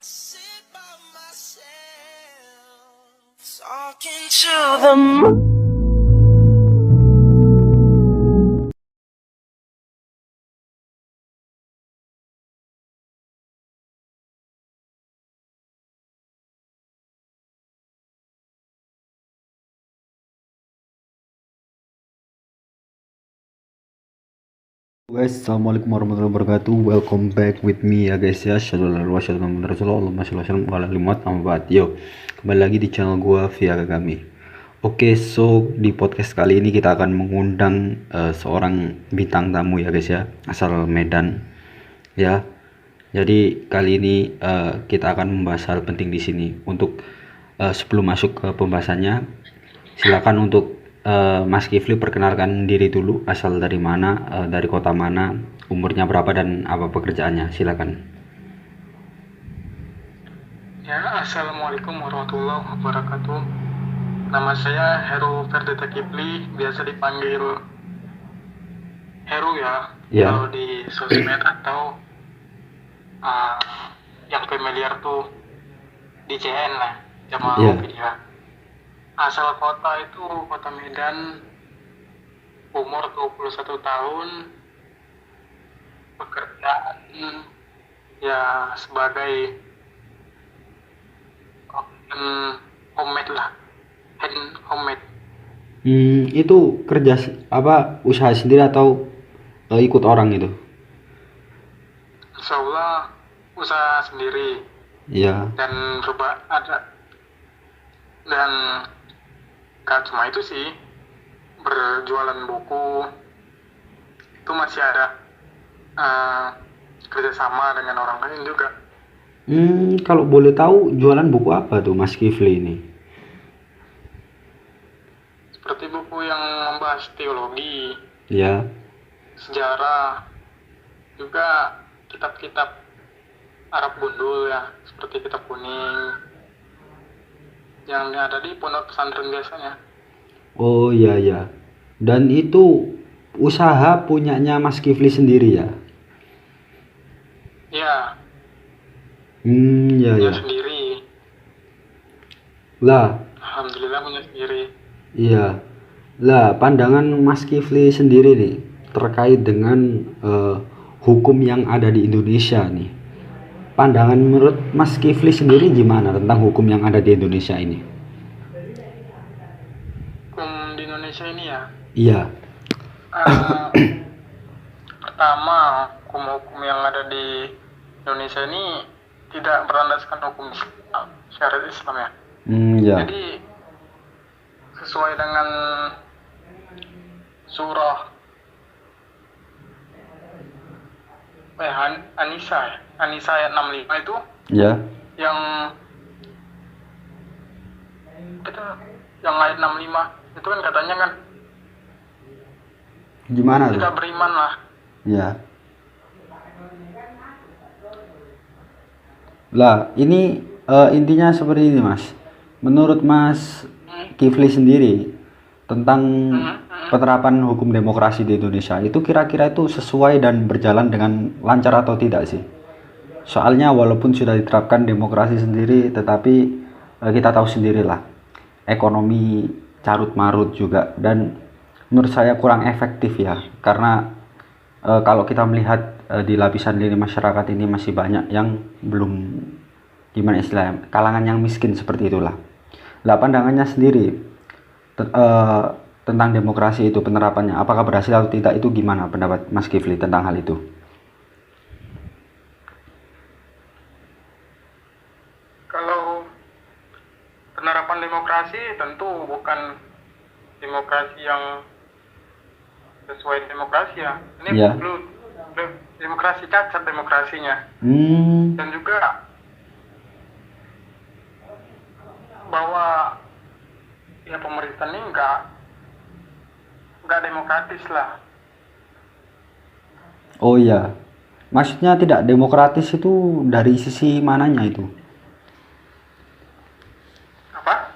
Sit by myself, talking to the moon. Guys, assalamualaikum warahmatullahi wabarakatuh. Welcome back with me ya guys ya. Shallallahu alaihi wasallam. Yo, kembali lagi di channel gua Via Kagami. Oke, so di podcast kali ini kita akan mengundang seorang bintang tamu ya guys ya, asal Medan ya. Jadi kali ini kita akan membahas hal penting di sini. Untuk sebelum masuk ke pembahasannya, silakan untuk Mas Kifli perkenalkan diri dulu, asal dari mana, dari kota mana, umurnya berapa dan apa pekerjaannya. Silakan. Ya, assalamualaikum warahmatullahi wabarakatuh. Nama saya Heru Ferdita Kifli, biasa dipanggil Heru ya. Ya. Kalau di sosmed atau yang familiar tuh di CN lah, Jamal Ya. Media. Asal kota itu kota Medan, umur 21 tahun, pekerjaan ya sebagai homemade lah, homemade. Itu kerja apa, usaha sendiri atau ikut orang itu? Insya Allah usaha sendiri Ya. dan dan gak cuma itu sih, berjualan buku itu masih ada kerjasama dengan orang lain juga. Kalau boleh tahu jualan buku apa tuh Mas Kifli ini? Seperti buku yang membahas teologi, Ya. sejarah, juga kitab-kitab Arab Gundul ya, seperti kitab kuning yang ada di pondok pesantren biasanya. Oh iya ya. Dan itu usaha punyanya Mas Kifli sendiri ya? Ya, Ya punya ya. sendiri. Lah, Alhamdulillah punya sendiri. iya. Lah, pandangan Mas Kifli sendiri nih terkait dengan hukum yang ada di Indonesia nih. Pandangan menurut Mas Kifli sendiri gimana tentang hukum yang ada di Indonesia ini? Hukum di Indonesia ini ya, Iya. pertama, hukum-hukum yang ada di Indonesia ini tidak berlandaskan hukum Islam, syariat Islam ya. Ya. Jadi sesuai dengan surah An-Nisa ayat 65 itu Ya. yang ayat 65 itu kan katanya kan Gimana tuh? kita beriman lah. Ya. Lah, ini intinya seperti ini, Mas. Menurut Mas Kifli sendiri tentang penerapan hukum demokrasi di Indonesia itu kira-kira itu sesuai dan berjalan dengan lancar atau tidak sih? Soalnya walaupun sudah diterapkan demokrasi sendiri, tetapi kita tahu sendirilah ekonomi carut marut juga, dan menurut saya kurang efektif ya, karena kalau kita melihat di lapisan lini masyarakat ini masih banyak yang belum, gimana istilahnya, kalangan yang miskin seperti itulah. Lah, pandangannya sendiri tentang demokrasi itu, penerapannya apakah berhasil atau tidak, itu gimana pendapat Mas Kifli tentang hal itu? Kalau penerapan demokrasi tentu bukan demokrasi yang sesuai demokrasi ya. Ini Ya. demokrasi cacat demokrasinya. Dan juga bahwa ya pemerintah ini nggak demokratis lah. Oh iya, maksudnya tidak demokratis itu dari sisi mananya itu? Apa?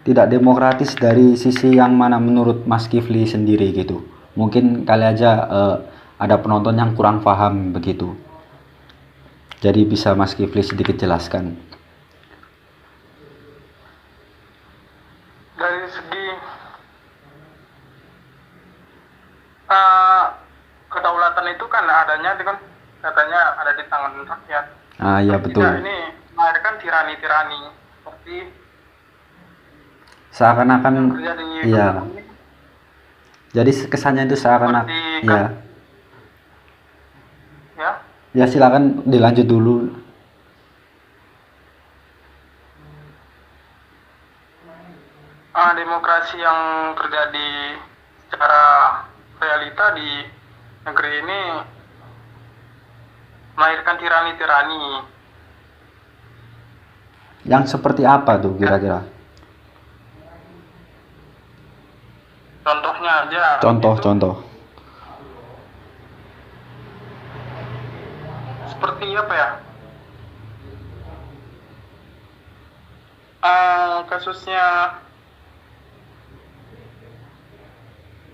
Tidak demokratis dari sisi yang mana menurut Mas Kifli sendiri gitu? Mungkin kali aja ada penonton yang kurang paham begitu. Jadi bisa Mas Kifli sedikit jelaskan. Dari segi eh, kedaulatan itu kan adanya itu kan katanya ada di tangan rakyat. Ah ya betul. Tidak, ini melahirkan tirani-tirani seperti Seakan-akan yang terjadi di iya. Vietnam ini. Jadi kesannya itu seakan-akan Seperti ya. Ya, Ya silakan dilanjut dulu. demokrasi yang terjadi secara realita di negeri ini melahirkan tirani-tirani. Yang seperti apa tuh kira-kira? Contohnya aja. Contoh-contoh. Seperti apa ya? Kasusnya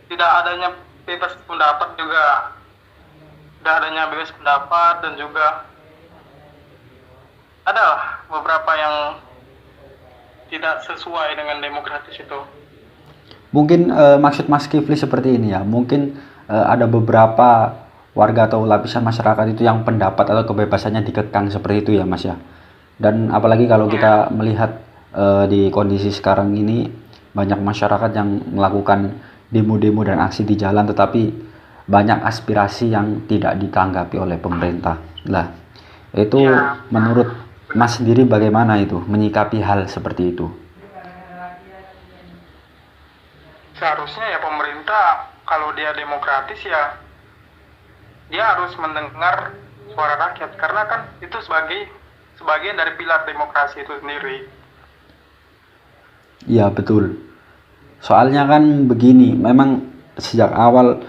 tidak adanya bebas pendapat juga, tidak adanya bebas pendapat, dan juga ada beberapa yang tidak sesuai dengan demokratis itu. Mungkin maksud Mas Kifli seperti ini ya. Mungkin ada beberapa warga atau lapisan masyarakat itu yang pendapat atau kebebasannya dikekang seperti itu ya Mas ya. Dan apalagi kalau kita melihat di kondisi sekarang ini banyak masyarakat yang melakukan demo-demo dan aksi di jalan, tetapi banyak aspirasi yang tidak ditanggapi oleh pemerintah. Lah, itu menurut Mas sendiri bagaimana itu menyikapi hal seperti itu? Seharusnya ya pemerintah kalau dia demokratis ya dia harus mendengar suara rakyat, karena kan itu sebagian dari pilar demokrasi itu sendiri. Iya betul. Soalnya kan begini, memang sejak awal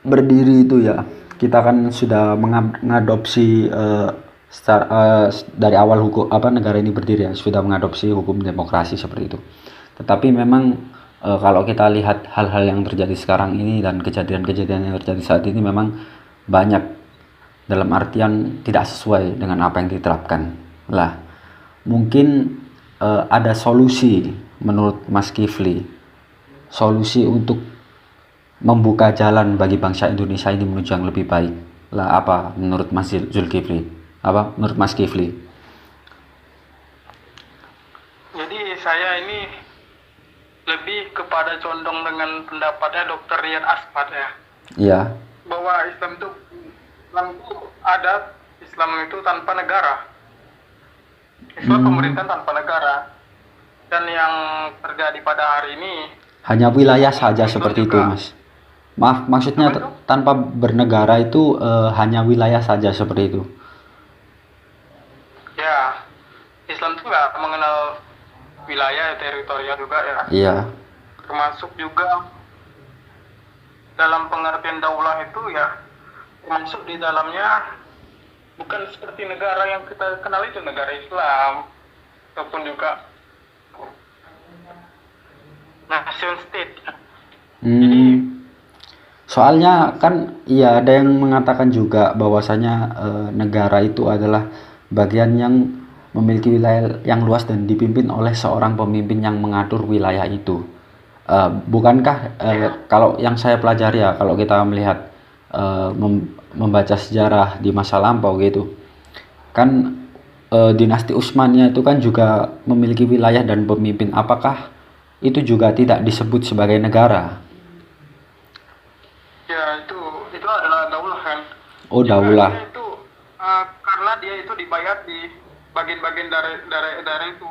berdiri itu ya, kita kan sudah mengadopsi dari awal hukum negara ini berdiri ya, sudah mengadopsi hukum demokrasi seperti itu. Tetapi memang kalau kita lihat hal-hal yang terjadi sekarang ini dan kejadian-kejadian yang terjadi saat ini memang banyak dalam artian tidak sesuai dengan apa yang diterapkan. Lah, mungkin ada solusi menurut Mas Kifli, solusi untuk membuka jalan bagi bangsa Indonesia ini menuju yang lebih baik. Lah apa menurut Mas Zulkifli? Apa menurut Mas Kifli? Jadi saya ini lebih kepada condong dengan pendapatnya Dr. Riyad Asfad ya. Iya. Bahwa Islam itu adat, Islam itu tanpa negara. Islam pemerintahan tanpa negara. Dan yang terjadi pada hari ini hanya wilayah saja seperti itu, juga. Mas. Maaf, maksudnya tanpa bernegara itu hanya wilayah saja seperti itu. Ya, Islam itu nggak mengenal wilayah, teritorial juga ya. Iya. Termasuk juga dalam pengertian daulah itu ya, termasuk di dalamnya bukan seperti negara yang kita kenal itu, negara Islam, ataupun juga nation state. Soalnya kan iya ada yang mengatakan juga bahwasanya negara itu adalah bagian yang memiliki wilayah yang luas dan dipimpin oleh seorang pemimpin yang mengatur wilayah itu. Bukankah kalau yang saya pelajari ya, kalau kita melihat membaca sejarah di masa lampau gitu, kan dinasti Utsmaniyah itu kan juga memiliki wilayah dan pemimpin. Apakah itu juga tidak disebut sebagai negara? Ya, itu adalah daulah kan. Oh, daulah. Itu karena dia itu dibayar di bagian-bagian daerah itu.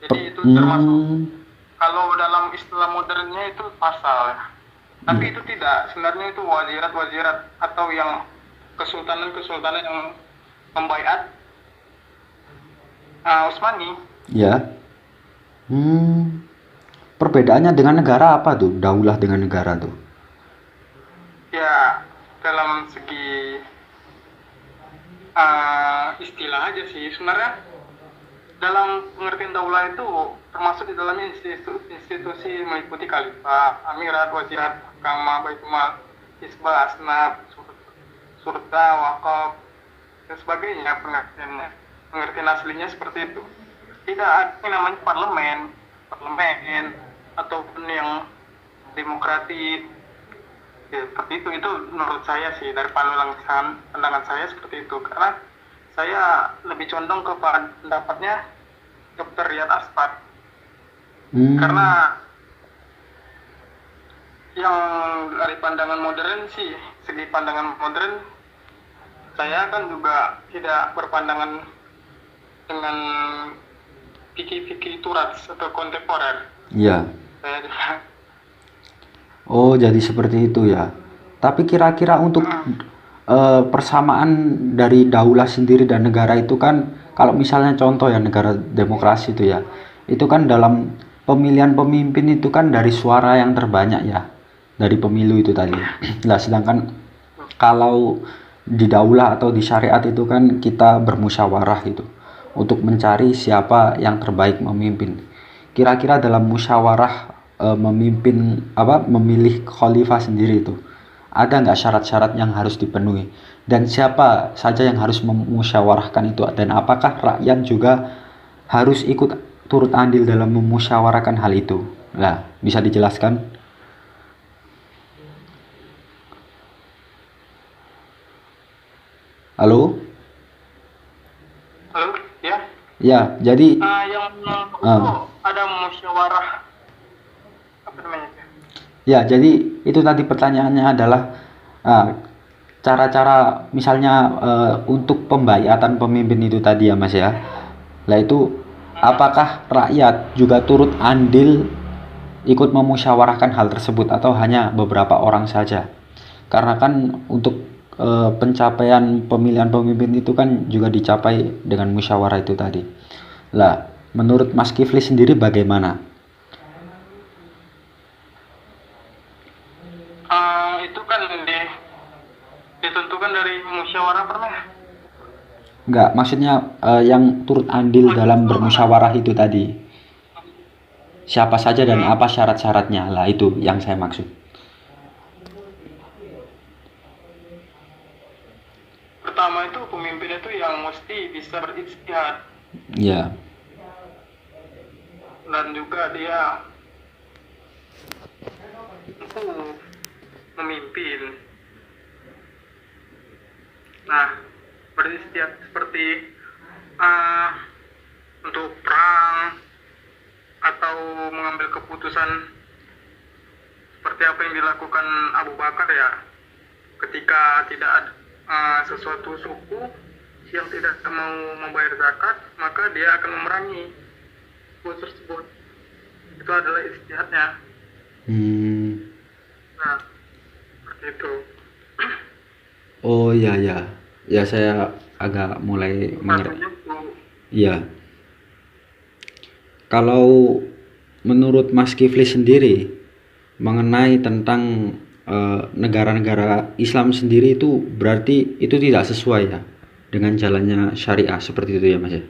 Jadi itu termasuk kalau dalam istilah modernnya itu pasal ya. Tapi itu tidak, sebenarnya itu wazirat atau yang kesultanan yang membaiat Utsmani. Ya. Perbedaannya dengan negara apa tuh? Daulah dengan negara tuh? Ya, dalam segi istilah aja sih. Sebenarnya dalam pengertian daulah itu termasuk di dalamnya institusi meliputi khalifah, amirat, wazirat, mahkamah, baitul mal, hisbah, asnaf, surta, wakaf, dan sebagainya. Pengertian aslinya seperti itu. Tidak ada yang namanya parlemen ataupun yang demokratis. Ya, seperti itu menurut saya sih, dari pandangan saya seperti itu, karena saya lebih condong ke pendapatnya Dr. Riyad Asfad. Karena yang dari pandangan modern sih, segi pandangan modern, saya kan juga tidak berpandangan dengan fikih Turats atau kontemporer. Iya. Saya juga Oh, jadi seperti itu ya. Tapi kira-kira untuk persamaan dari daulah sendiri dan negara itu kan, kalau misalnya contoh ya negara demokrasi itu ya, itu kan dalam pemilihan pemimpin itu kan dari suara yang terbanyak ya, dari pemilu itu tadi. Nah, sedangkan kalau di daulah atau di syariat itu kan kita bermusyawarah itu untuk mencari siapa yang terbaik memimpin. Kira-kira dalam musyawarah memilih khalifah sendiri itu ada nggak syarat-syarat yang harus dipenuhi, dan siapa saja yang harus memusyawarahkan itu, dan apakah rakyat juga harus ikut turut andil dalam memusyawarahkan hal itu? Nah, bisa dijelaskan? Halo? halo ya. Ya, jadi Yang ada musyawarah apa namanya? ya, jadi itu tadi pertanyaannya adalah cara-cara misalnya untuk pembayatan pemimpin itu tadi ya Mas ya. Lah itu apakah rakyat juga turut andil ikut memusyawarahkan hal tersebut atau hanya beberapa orang saja? Karena kan untuk pencapaian pemilihan pemimpin itu kan juga dicapai dengan musyawarah itu tadi. Lah, menurut Mas Kifli sendiri bagaimana? Itu kan ditentukan dari musyawarah pernah. Enggak, maksudnya yang turut andil dalam bermusyawarah itu tadi. Siapa saja dan apa syarat-syaratnya? Lah itu yang saya maksud. Pertama itu pemimpin itu yang mesti bisa berijtihad, Ya. dan juga dia mampu memimpin. Nah, berijtihad seperti untuk perang atau mengambil keputusan seperti apa yang dilakukan Abu Bakar ya, ketika tidak ada sesuatu suku yang tidak mau membayar zakat, maka dia akan memerangi suku tersebut. Itu adalah ijtihadnya. Nah, seperti itu. Oh ya ya. Ya saya agak mulai mengerti. Maksudnya itu Iya. Kalau menurut Mas Kifli sendiri mengenai tentang negara-negara Islam sendiri itu berarti itu tidak sesuai ya dengan jalannya syariah seperti itu ya Mas ya?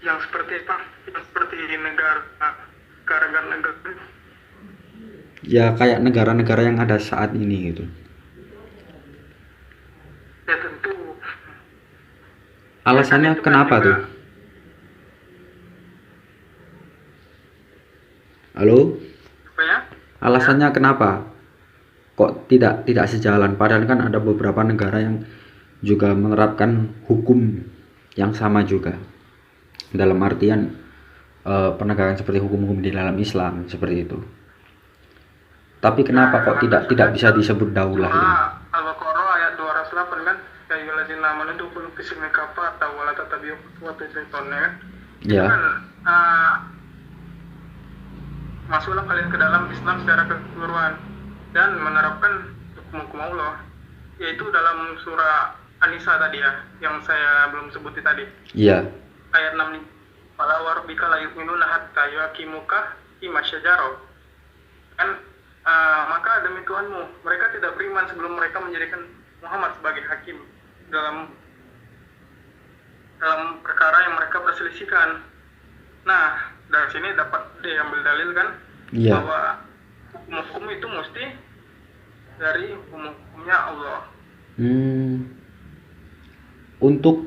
yang seperti apa? Yang seperti negara-negara Ya kayak negara-negara yang ada saat ini gitu. ya tentu. Alasannya Itu kan kenapa juga tuh? Halo? apa ya? Alasannya kenapa? Kok tidak sejalan? Padahal kan ada beberapa negara yang juga menerapkan hukum yang sama juga. Dalam artian penegakan seperti hukum-hukum di dalam Islam seperti itu. Tapi kenapa kok tidak bisa disebut daulah ini? Al-Baqarah ayat 208 kan, ya ayyuhallazina amanu dukhulu fi silmi kafatan wa la tattabi'u khutuwati syaitan kan. Ya. Kan masuklah kalian ke dalam Islam secara keseluruhan dan menerapkan hukum-hukum Allah, yaitu dalam surah An-Nisa tadi ya, yang saya belum sebutin tadi. Iya. Ayat 6, "Fala wa rabbika la yu'minuna hatta yuhakimuka fima syajara." Kan maka demi Tuhanmu, mereka tidak beriman sebelum mereka menjadikan Muhammad sebagai hakim dalam perkara yang mereka perselisihkan. Nah, dari sini dapat diambil dalil kan, Iya. bahwa hukum itu mesti dari hukum-hukumnya Allah. Hmm, untuk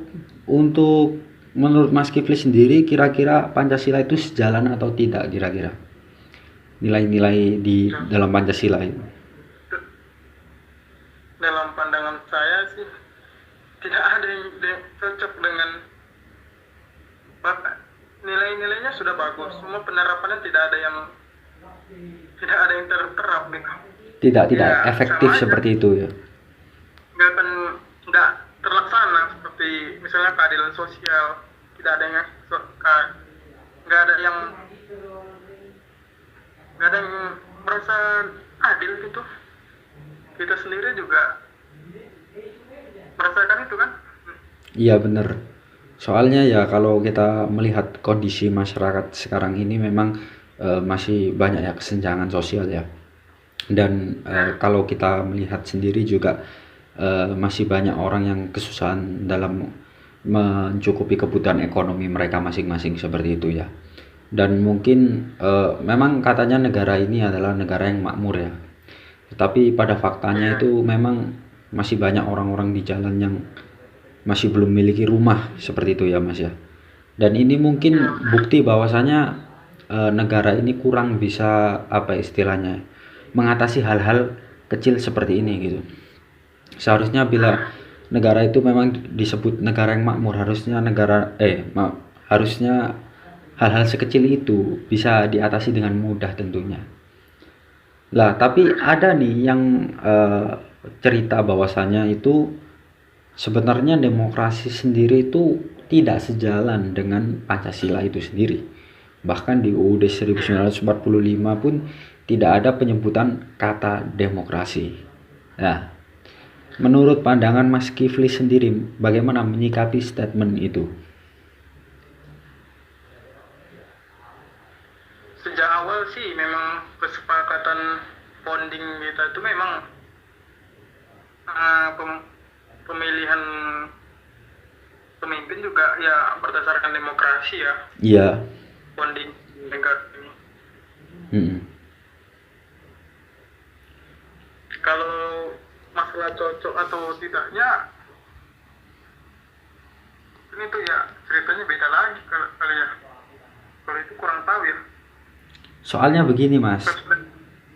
untuk menurut Mas Kifli sendiri kira-kira Pancasila itu sejalan atau tidak kira-kira? Nilai-nilai di Ya, dalam Pancasila itu. dalam pandangan saya sih tidak ada yang cocok dengan Bapak. Nilai-nilainya sudah bagus, semua penerapannya tidak ada yang terterap gitu. Tidak Ya efektif sama aja, seperti itu ya. nggak terlaksana seperti misalnya keadilan sosial, tidak ada yang nggak ada yang nggak ada yang merasa adil gitu. Kita sendiri juga merasakan itu kan. Iya benar. Soalnya ya kalau kita melihat kondisi masyarakat sekarang ini memang masih banyak ya kesenjangan sosial ya. Dan kalau kita melihat sendiri juga masih banyak orang yang kesusahan dalam mencukupi kebutuhan ekonomi mereka masing-masing seperti itu ya. Dan mungkin memang katanya negara ini adalah negara yang makmur ya. Tetapi pada faktanya itu memang masih banyak orang-orang di jalan yang masih belum memiliki rumah seperti itu ya Mas ya. Dan ini mungkin bukti bahwasanya negara ini kurang bisa apa istilahnya mengatasi hal-hal kecil seperti ini gitu. Seharusnya bila negara itu memang disebut negara yang makmur harusnya hal-hal sekecil itu bisa diatasi dengan mudah tentunya. Lah, tapi ada nih yang cerita bahwasanya itu sebenarnya demokrasi sendiri itu tidak sejalan dengan Pancasila itu sendiri. Bahkan di UUD 1945 pun tidak ada penyebutan kata demokrasi. Nah, menurut pandangan Mas Kifli sendiri, bagaimana menyikapi statement itu? Sejak awal sih memang kesepakatan founding kita itu memang pemilihan pemimpin juga ya berdasarkan demokrasi ya, Iya. founding negara ini. Mm-mm. Kalau masalah cocok atau tidaknya ini tuh ya ceritanya beda lagi kalau ya. Kalau itu kurang tahu ya. Soalnya begini Mas,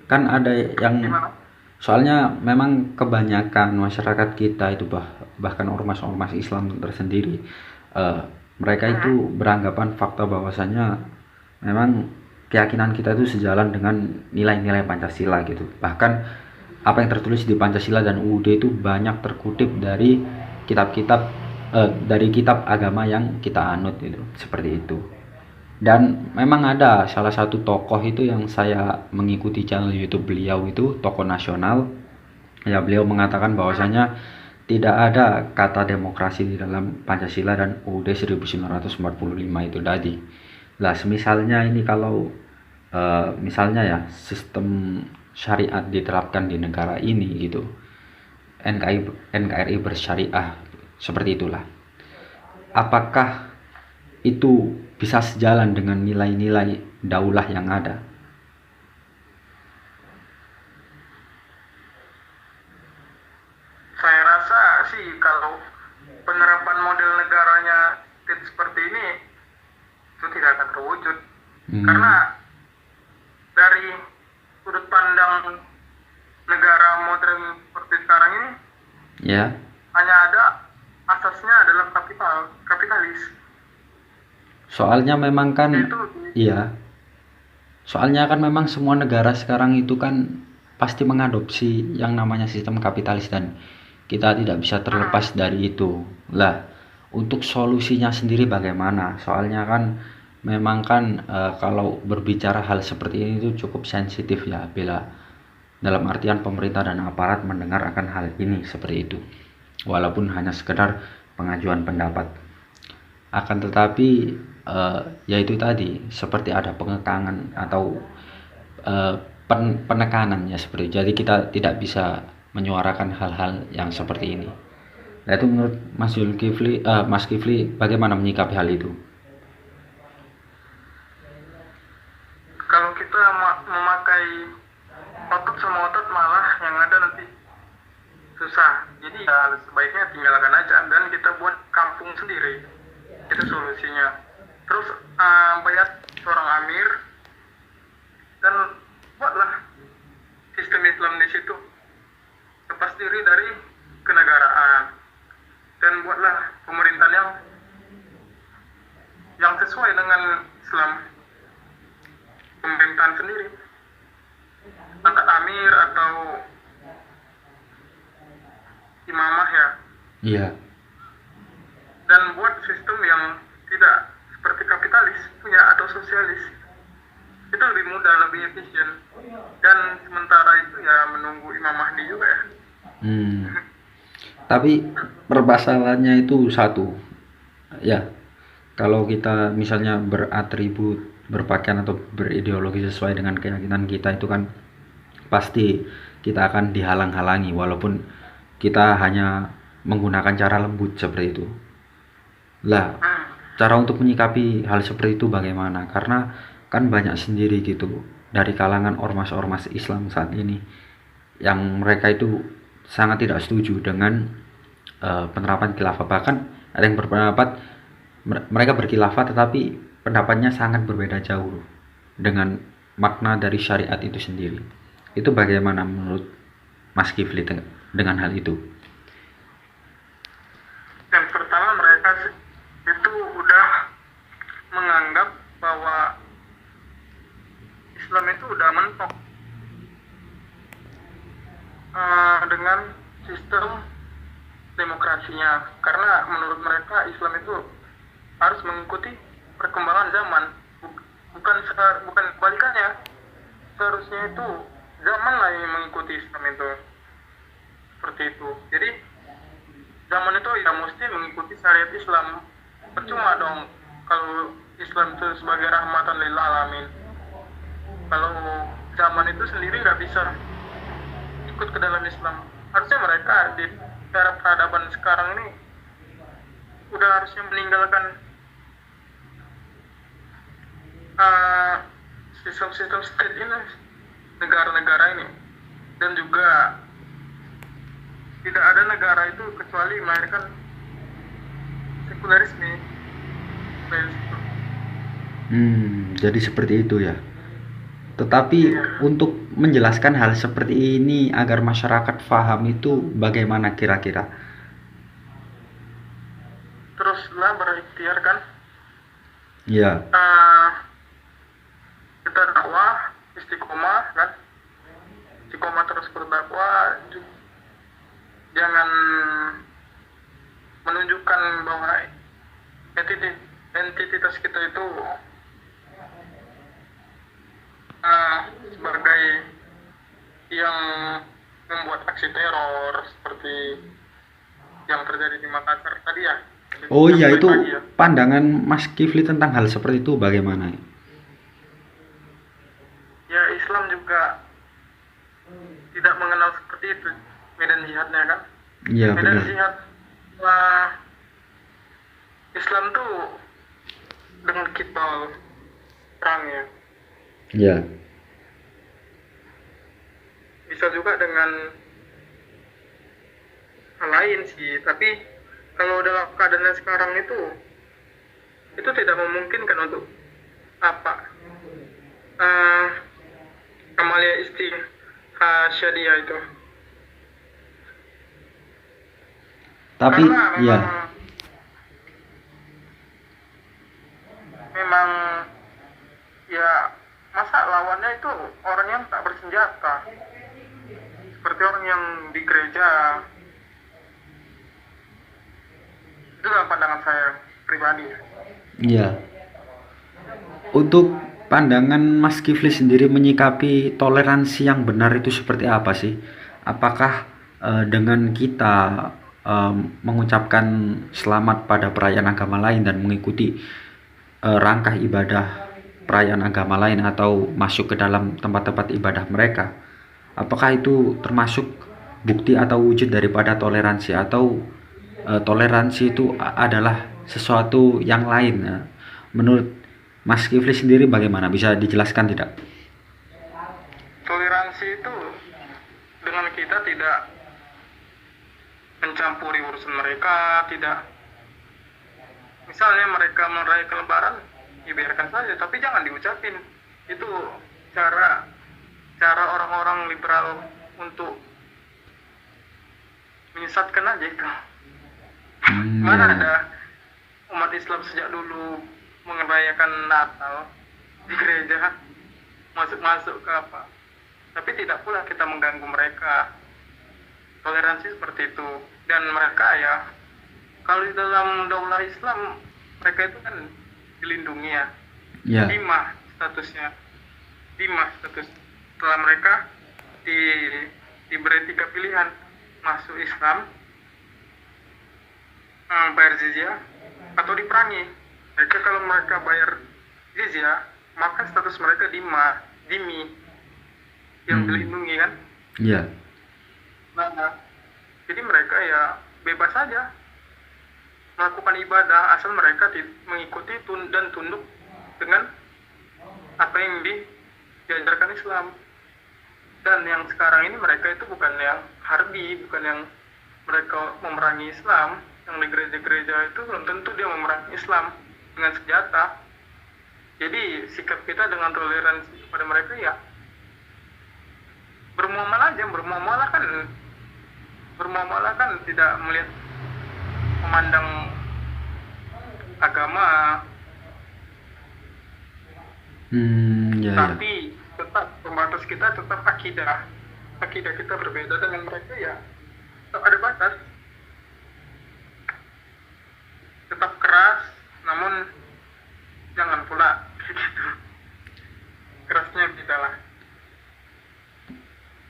kan ada yang Gimana? soalnya memang kebanyakan masyarakat kita itu bahkan ormas-ormas Islam tersendiri eh, mereka itu beranggapan fakta bahwasanya memang keyakinan kita itu sejalan dengan nilai-nilai Pancasila gitu. Bahkan apa yang tertulis di Pancasila dan UUD itu banyak terkutip dari dari kitab agama yang kita anut itu seperti itu. Dan memang ada salah satu tokoh itu yang saya mengikuti channel YouTube beliau itu tokoh nasional ya, beliau mengatakan bahwasanya tidak ada kata demokrasi di dalam Pancasila dan UUD 1945 itu tadi. Lah misalnya ini kalau misalnya ya sistem syariat diterapkan di negara ini gitu, NKRI bersyariah seperti itulah. Apakah itu bisa sejalan dengan nilai-nilai daulah yang ada? Saya rasa sih kalau penerapan model negaranya seperti ini itu tidak akan terwujud. Karena dari sudut pandang negara modern seperti sekarang ini Ya. hanya ada asasnya adalah kapitalis. Soalnya memang kan Itu iya. Soalnya kan memang semua negara sekarang itu kan pasti mengadopsi yang namanya sistem kapitalis dan kita tidak bisa terlepas dari itu. Lah, untuk solusinya sendiri bagaimana? Soalnya kan memang kan kalau berbicara hal seperti ini itu cukup sensitif ya bila dalam artian pemerintah dan aparat mendengar akan hal ini seperti itu. Walaupun hanya sekedar pengajuan pendapat. Akan tetapi yaitu tadi seperti ada pengekangan atau eh, penekanan ya seperti itu. Jadi kita tidak bisa menyuarakan hal-hal yang seperti ini. Nah itu menurut Mas Kifli bagaimana menyikapi hal itu? kalau kita memakai otot sama otot malah yang ada nanti susah. Jadi ya sebaiknya tinggalkan aja dan kita buat kampung sendiri. Itu solusinya. Terus bayar seorang amir dan buatlah sistem Islam di situ. Lepas diri dari kenegaraan dan buatlah pemerintahan yang sesuai dengan Islam. Pemerintahan sendiri. Angkat amir atau imamah ya. Iya. Dan buat sistem yang tidak seperti kapitalis punya atau sosialis. Itu lebih mudah, lebih efisien. Dan sementara itu ya menunggu Imam Mahdi juga ya. Tapi permasalahannya itu satu, ya. Kalau kita misalnya beratribut, berpakaian atau berideologi sesuai dengan keyakinan kita itu kan pasti kita akan dihalang-halangi walaupun kita hanya menggunakan cara lembut seperti itu. Lah, cara untuk menyikapi hal seperti itu bagaimana? Karena kan banyak sendiri gitu dari kalangan ormas-ormas Islam saat ini yang mereka itu sangat tidak setuju dengan penerapan khilafah. Bahkan ada yang berpendapat mereka berkhilafah tetapi pendapatnya sangat berbeda jauh dengan makna dari syariat itu sendiri. Itu bagaimana menurut Mas Kifli dengan hal itu? Yang pertama mereka itu udah menganggap bahwa Islam itu udah mentok dengan sistem demokrasinya, karena menurut mereka Islam itu harus mengikuti perkembangan zaman, bukan kebalikannya. Seharusnya itu zaman lah yang mengikuti Islam itu, seperti itu. Jadi zaman itu ya mesti mengikuti syariat Islam. Percuma dong kalau Islam itu sebagai rahmatan lil alamin, kalau zaman itu sendiri nggak bisa ikut ke dalam Islam. Harusnya mereka di era peradaban sekarang ini udah harusnya meninggalkan sistem-sistem state ini, negara-negara ini, dan juga tidak ada negara itu kecuali melahirkan sekularisme. Jadi seperti itu ya. Tetapi untuk menjelaskan hal seperti ini agar masyarakat paham itu bagaimana kira-kira? Teruslah berikhtiar kan. Ya. Kita dakwah istiqomah kan. Istiqomah terus berdakwah. Jangan menunjukkan bahwa entitas kita itu sebagai yang membuat aksi teror seperti yang terjadi di Makassar tadi ya. Oh iya, itu pandangan Mas Kifli tentang hal seperti itu bagaimana? Ya Islam juga tidak mengenal seperti itu medan jihadnya kan. Iya benar. Medan jihad Islam tuh dengan kita perangnya. Iya. Bisa juga dengan hal lain sih, tapi kalau dalam keadaan sekarang itu tidak memungkinkan untuk amalia istihsyadiyah itu. Tapi karena memang ya masa lawannya itu orang yang tak bersenjata, seperti orang yang di gereja. Itu dalam pandangan saya pribadi. Iya. Untuk pandangan Mas Kifli sendiri menyikapi toleransi yang benar itu seperti apa sih? Apakah dengan kita mengucapkan selamat pada perayaan agama lain dan mengikuti rangkaian ibadah perayaan agama lain atau masuk ke dalam tempat-tempat ibadah mereka, apakah itu termasuk bukti atau wujud daripada toleransi, atau toleransi itu adalah sesuatu yang lain? Menurut Mas Kifli sendiri bagaimana? Bisa dijelaskan tidak? Toleransi itu dengan kita tidak mencampuri urusan mereka, tidak. Misalnya mereka merayakan Lebaran, ya biarkan saja, tapi jangan diucapin. Itu cara cara orang-orang liberal untuk menyesatkan aja itu. Mana Iya. ada umat Islam sejak dulu merayakan Natal di gereja, masuk-masuk ke apa. Tapi tidak pula kita mengganggu mereka. Toleransi seperti itu. Dan mereka ya, kalau di dalam daulah Islam, mereka itu kan dilindungi ya. Iya. Dhimma statusnya. Dhimma status. Setelah mereka diberi 3 pilihan. Masuk Islam, bayar jizyah, atau diperangi. Mereka kalau mereka bayar jizyah, maka status mereka dhimmi, yang dilindungi kan. Iya. Nah, jadi mereka ya bebas saja melakukan ibadah asal mereka mengikuti dan tunduk dengan apa yang diajarkan Islam. Dan yang sekarang ini mereka itu bukan yang harbi, bukan yang mereka memerangi Islam. Yang di gereja-gereja itu belum tentu dia memerangi Islam dengan senjata. Jadi sikap kita dengan toleransi kepada mereka ya bermuamalah kan tidak melihat memandang agama, Iya. tapi tetap pembatas kita tetap akidah kita berbeda dengan mereka ya, tetap ada batas, tetap keras, namun jangan pula gitu, kerasnya kita lah.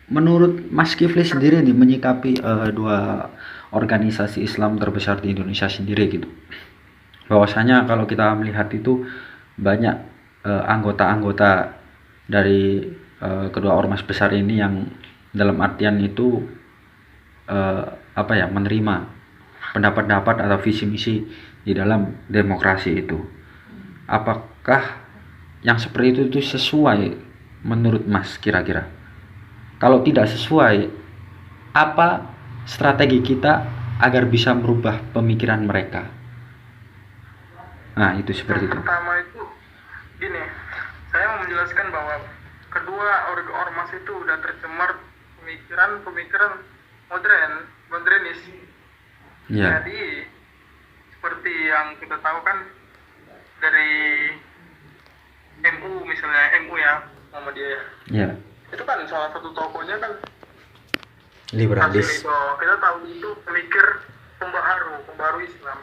Menurut Mas Kifli sendiri nih menyikapi dua organisasi Islam terbesar di Indonesia sendiri gitu. Bahwasanya kalau kita melihat itu banyak anggota-anggota dari kedua ormas besar ini yang dalam artian itu menerima pendapat-pendapat atau visi misi di dalam demokrasi itu. Apakah yang seperti itu sesuai menurut Mas kira-kira? Kalau tidak sesuai, apa strategi kita agar bisa merubah pemikiran mereka? Nah, itu seperti itu. Yang pertama itu gini, saya mau menjelaskan bahwa kedua ormas itu udah tercemar pemikiran modernis. Iya. Jadi seperti yang kita tahu kan dari MU misalnya, MU ya, Muhammadiyah. Iya. Itu kan salah satu tokohnya kan Liberalis. Ridho. Kita tahu itu pemikir pembaharu Islam.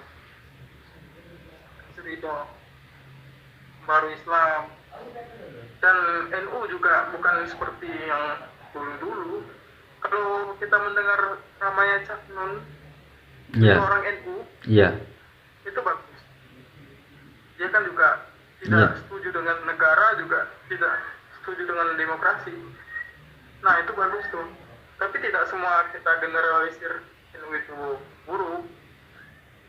Ridho, pembaharu Islam. Dan NU juga bukan seperti yang dulu-dulu. Kalau kita mendengar namanya Cak Nun, Iya. orang NU, Iya. itu bagus. Dia kan juga tidak setuju dengan negara, juga tidak setuju dengan demokrasi. Nah, itu bagus tuh. Tapi tidak semua kita generalisir NU itu buruk,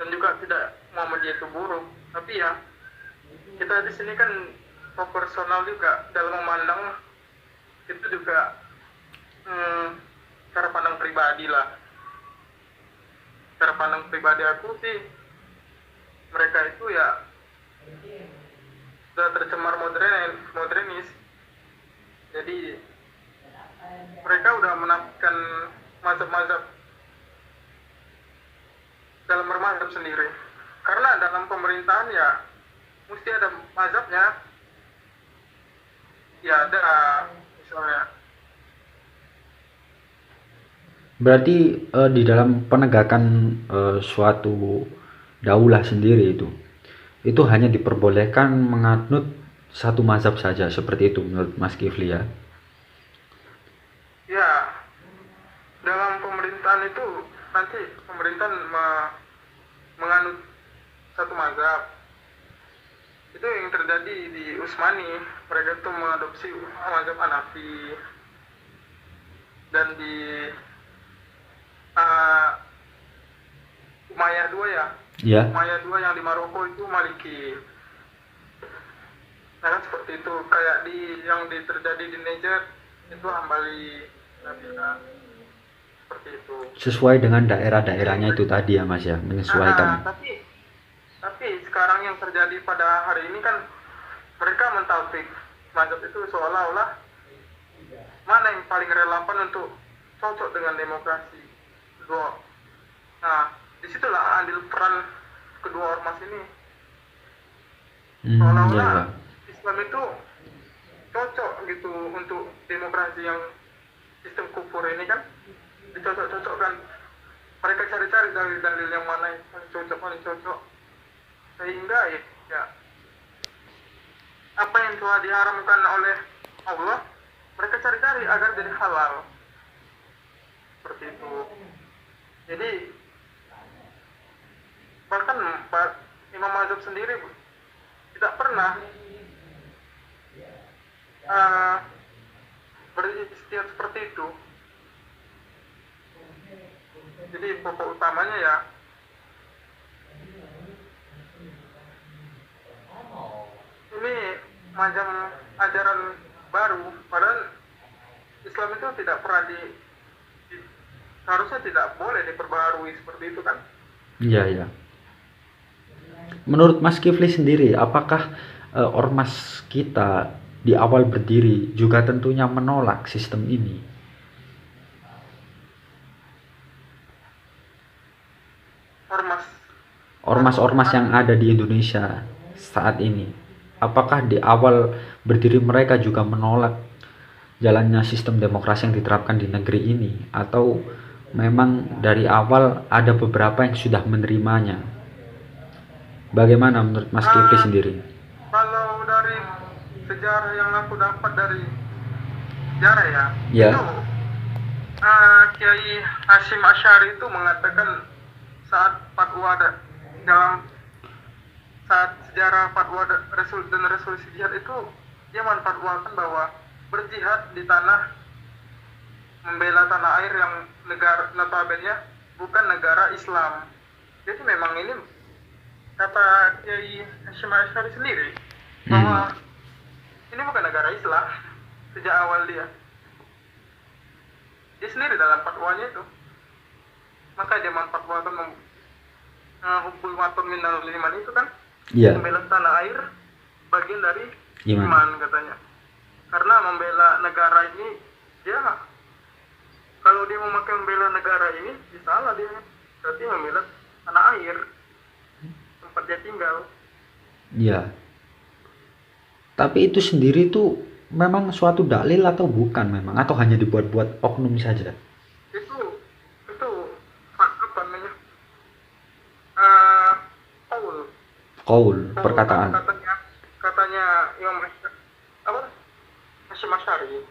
dan juga tidak Muhammadiyah itu buruk. Tapi ya, kita di sini kan proporsional juga dalam memandang itu juga cara pandang pribadi lah. Cara pandang pribadi aku sih, mereka itu ya sudah tercemar modernis. Jadi mereka udah menafikan mazhab-mazhab dalam bermazhab sendiri. Karena dalam pemerintahan ya mesti ada mazhabnya. Ya ada misalnya. Berarti di dalam penegakan suatu daulah sendiri itu hanya diperbolehkan menganut satu mazhab saja, seperti itu menurut Mas Kifli ya? Ya, dalam pemerintahan itu nanti pemerintahan menganut satu mazhab. Itu yang terjadi di Utsmani. Mereka tuh mengadopsi mazhab Hanafi. Dan di Umayyah II ya. Iya. Umayyah II yang di Maroko itu Maliki. Nah, kan seperti itu. Kayak yang terjadi di Niger itu Hambali. Seperti seperti itu. Sesuai dengan daerah-daerahnya itu tadi ya Mas ya, menyesuaikan. Tapi sekarang yang terjadi pada hari ini kan mereka mentauhid mazhab itu seolah-olah mana yang paling relevan untuk cocok dengan demokrasi kedua. Nah, disitulah andil peran kedua ormas ini. Ya, Seolah-olah ya. Islam itu cocok gitu untuk demokrasi yang sistem kufur ini kan dicocok-cocokkan. Mereka cari-cari dalil-dalil yang mana yang paling cocok sehingga ya apa yang telah diharamkan oleh Allah mereka cari-cari agar jadi halal seperti itu. Jadi bahkan Imam Mazhab sendiri tidak pernah beristiad seperti itu. Jadi pokok utamanya ya ini macam ajaran baru, padahal Islam itu tidak pernah harusnya tidak boleh diperbaharui seperti itu kan. Iya, ya. Menurut Mas Kifli sendiri, apakah ormas kita di awal berdiri juga tentunya menolak sistem ini? Ormas-ormas yang ada di Indonesia saat ini, apakah di awal berdiri mereka juga menolak jalannya sistem demokrasi yang diterapkan di negeri ini, atau memang dari awal ada beberapa yang sudah menerimanya? Bagaimana menurut Mas Kifli sendiri? Kalau dari sejarah yang aku dapat dari sejarah ya, Ya. itu Kiai Hashim Asy'ari itu mengatakan saat fatwa dalam saat sejarah fatwa Rasul dan resolusi jihad itu dia menfatwakan bahwa berjihad di tanah membela tanah air yang negara notabene bukan negara Islam. Jadi memang ini kata Kiai Hashim Asy'ari sendiri bahwa ini bukan negara Islam sejak awal dia sendiri dalam fatwanya itu, maka dia menfatwakan hubbul watun minal iman itu kan, membela tanah air bagian dari iman katanya. Karena membela negara ini dia kalau dia memakai membela negara ini salah dia, berarti membela tanah air tempat dia tinggal. Iya. Tapi itu sendiri tuh memang suatu dalil atau bukan memang, atau hanya dibuat-buat oknum saja? Itu apa namanya? Qaul, perkataan. Katanya Imam Hashim Asy'ari.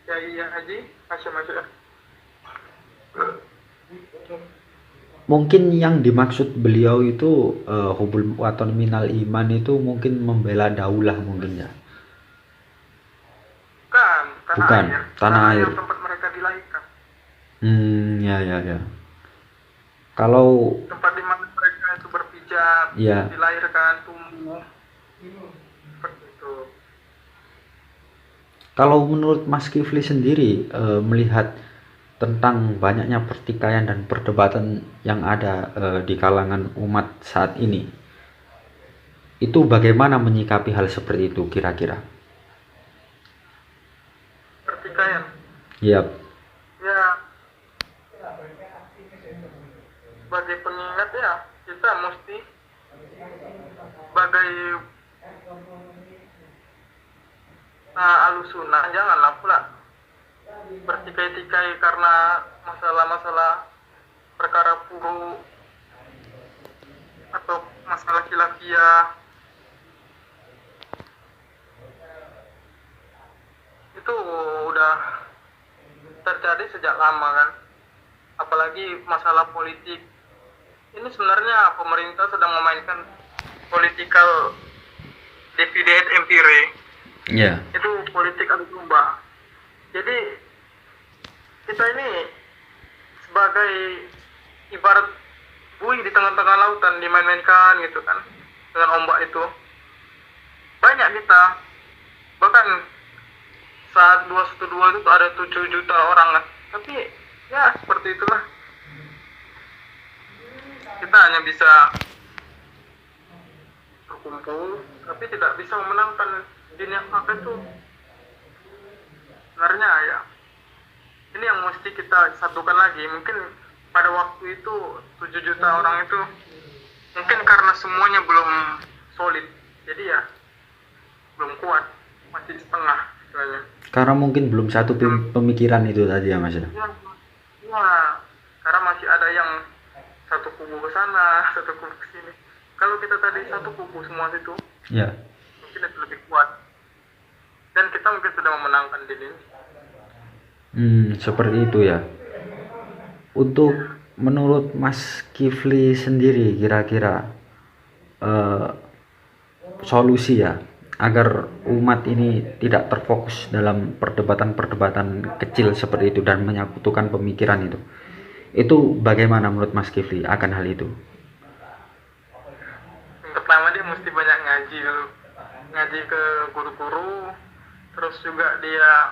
Ya Haji Hashim Asy'ari. Mungkin yang dimaksud beliau itu hubbul watun minal iman itu mungkin membela daulah mungkin ya. Bukan, tanah air tempat mereka dilahirkan. Ya. Kalau tempat di mana mereka itu berpijak, dilahirkan, tumbuh, seperti itu. Kalau menurut Mas Kifli sendiri melihat tentang banyaknya pertikaian dan perdebatan yang ada di kalangan umat saat ini, itu bagaimana menyikapi hal seperti itu kira-kira? Pertikaian? Iya. Ya, sebagai pengingat ya kita mesti sebagai alusunah janganlah pula bertikai-tikai karena masalah-masalah perkara puru atau masalah khilafiyah. Itu udah terjadi sejak lama kan, apalagi masalah politik ini sebenarnya pemerintah sedang memainkan political divide empire. Itu politik adu domba. Jadi kita ini sebagai ibarat buih di tengah-tengah lautan dimain-mainkan gitu kan dengan ombak itu. Banyak kita, bahkan saat 212 itu ada 7 juta orang kan, tapi Ya seperti itulah, kita hanya bisa berkumpul tapi tidak bisa memenangkan din yang hak itu. Sebenarnya ya ini yang mesti kita satukan lagi. Mungkin pada waktu itu 7 juta orang itu mungkin karena semuanya belum solid, jadi ya belum kuat, masih setengah istilahnya. Karena mungkin belum satu pemikiran itu tadi ya Mas ya. Ya, ya, karena masih ada yang satu kubu ke sana, satu kubu ke sini. Kalau kita tadi satu kubu semua situ, Ya. mungkin itu lebih kuat. Dan kita mungkin sudah memenangkan diri. Seperti itu ya. Untuk menurut Mas Kifli sendiri kira-kira solusi ya agar umat ini tidak terfokus dalam perdebatan-perdebatan kecil seperti itu dan menyatukan pemikiran itu. Itu bagaimana menurut Mas Kifli akan hal itu? Yang pertama dia mesti banyak ngaji dulu. Ngaji ke guru-guru, terus juga dia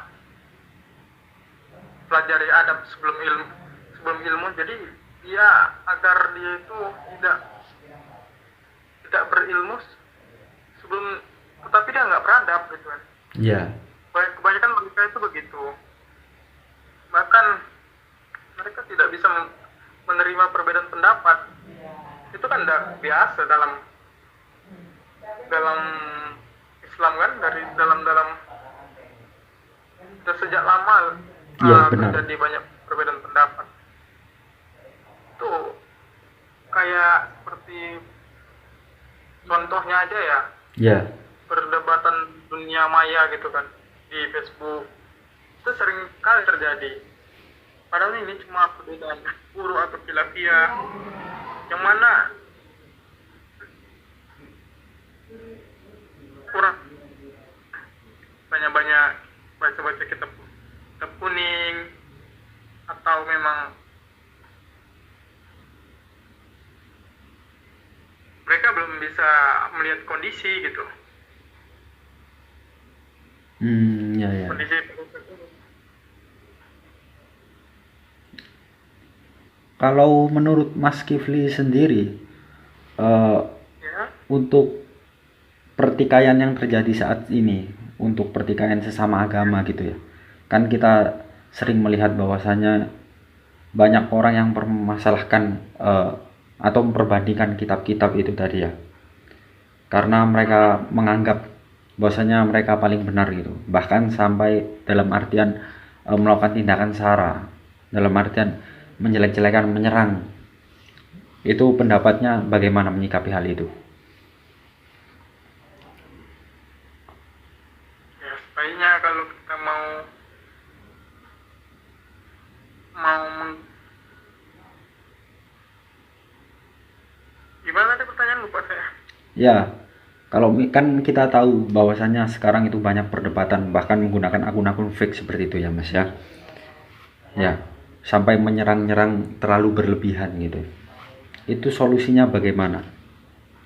pelajari adab sebelum ilmu. Jadi dia agar dia itu tidak berilmu sebelum, tetapi dia nggak beradab gitu kan. Ya. Kebanyakan mereka itu begitu. Bahkan mereka tidak bisa menerima perbedaan pendapat. Itu kan udah biasa dalam Islam kan, dari dalam sudah sejak lama Iya, benar. terjadi banyak perbedaan pendapat. Itu kayak seperti contohnya aja ya, Ya. perdebatan dunia maya gitu kan di Facebook, itu sering kali terjadi. Padahal ini cuma perbedaan guru atau khilafiyah, yang mana kurang banyak baca kitab kuning, atau memang mereka belum bisa melihat kondisi gitu. Ya, ya. Kondisi Kalau menurut Mas Kifli sendiri, ya, untuk pertikaian yang terjadi saat ini, untuk pertikaian sesama agama gitu ya, kan kita sering melihat bahwasanya banyak orang yang mempermasalahkan atau memperbandingkan kitab-kitab itu tadi ya, karena mereka menganggap bahwasanya mereka paling benar gitu, bahkan sampai dalam artian melakukan tindakan sara, dalam artian menjelek-jelekan, menyerang. Itu pendapatnya bagaimana menyikapi hal itu? ya sebaiknya kalau kita mau gimana tadi pertanyaan, lupa saya. Ya, kalau kan kita tahu bahwasanya sekarang itu banyak perdebatan bahkan menggunakan akun-akun fake seperti itu ya Mas ya. Ya, sampai menyerang-nyerang terlalu berlebihan gitu. Itu solusinya bagaimana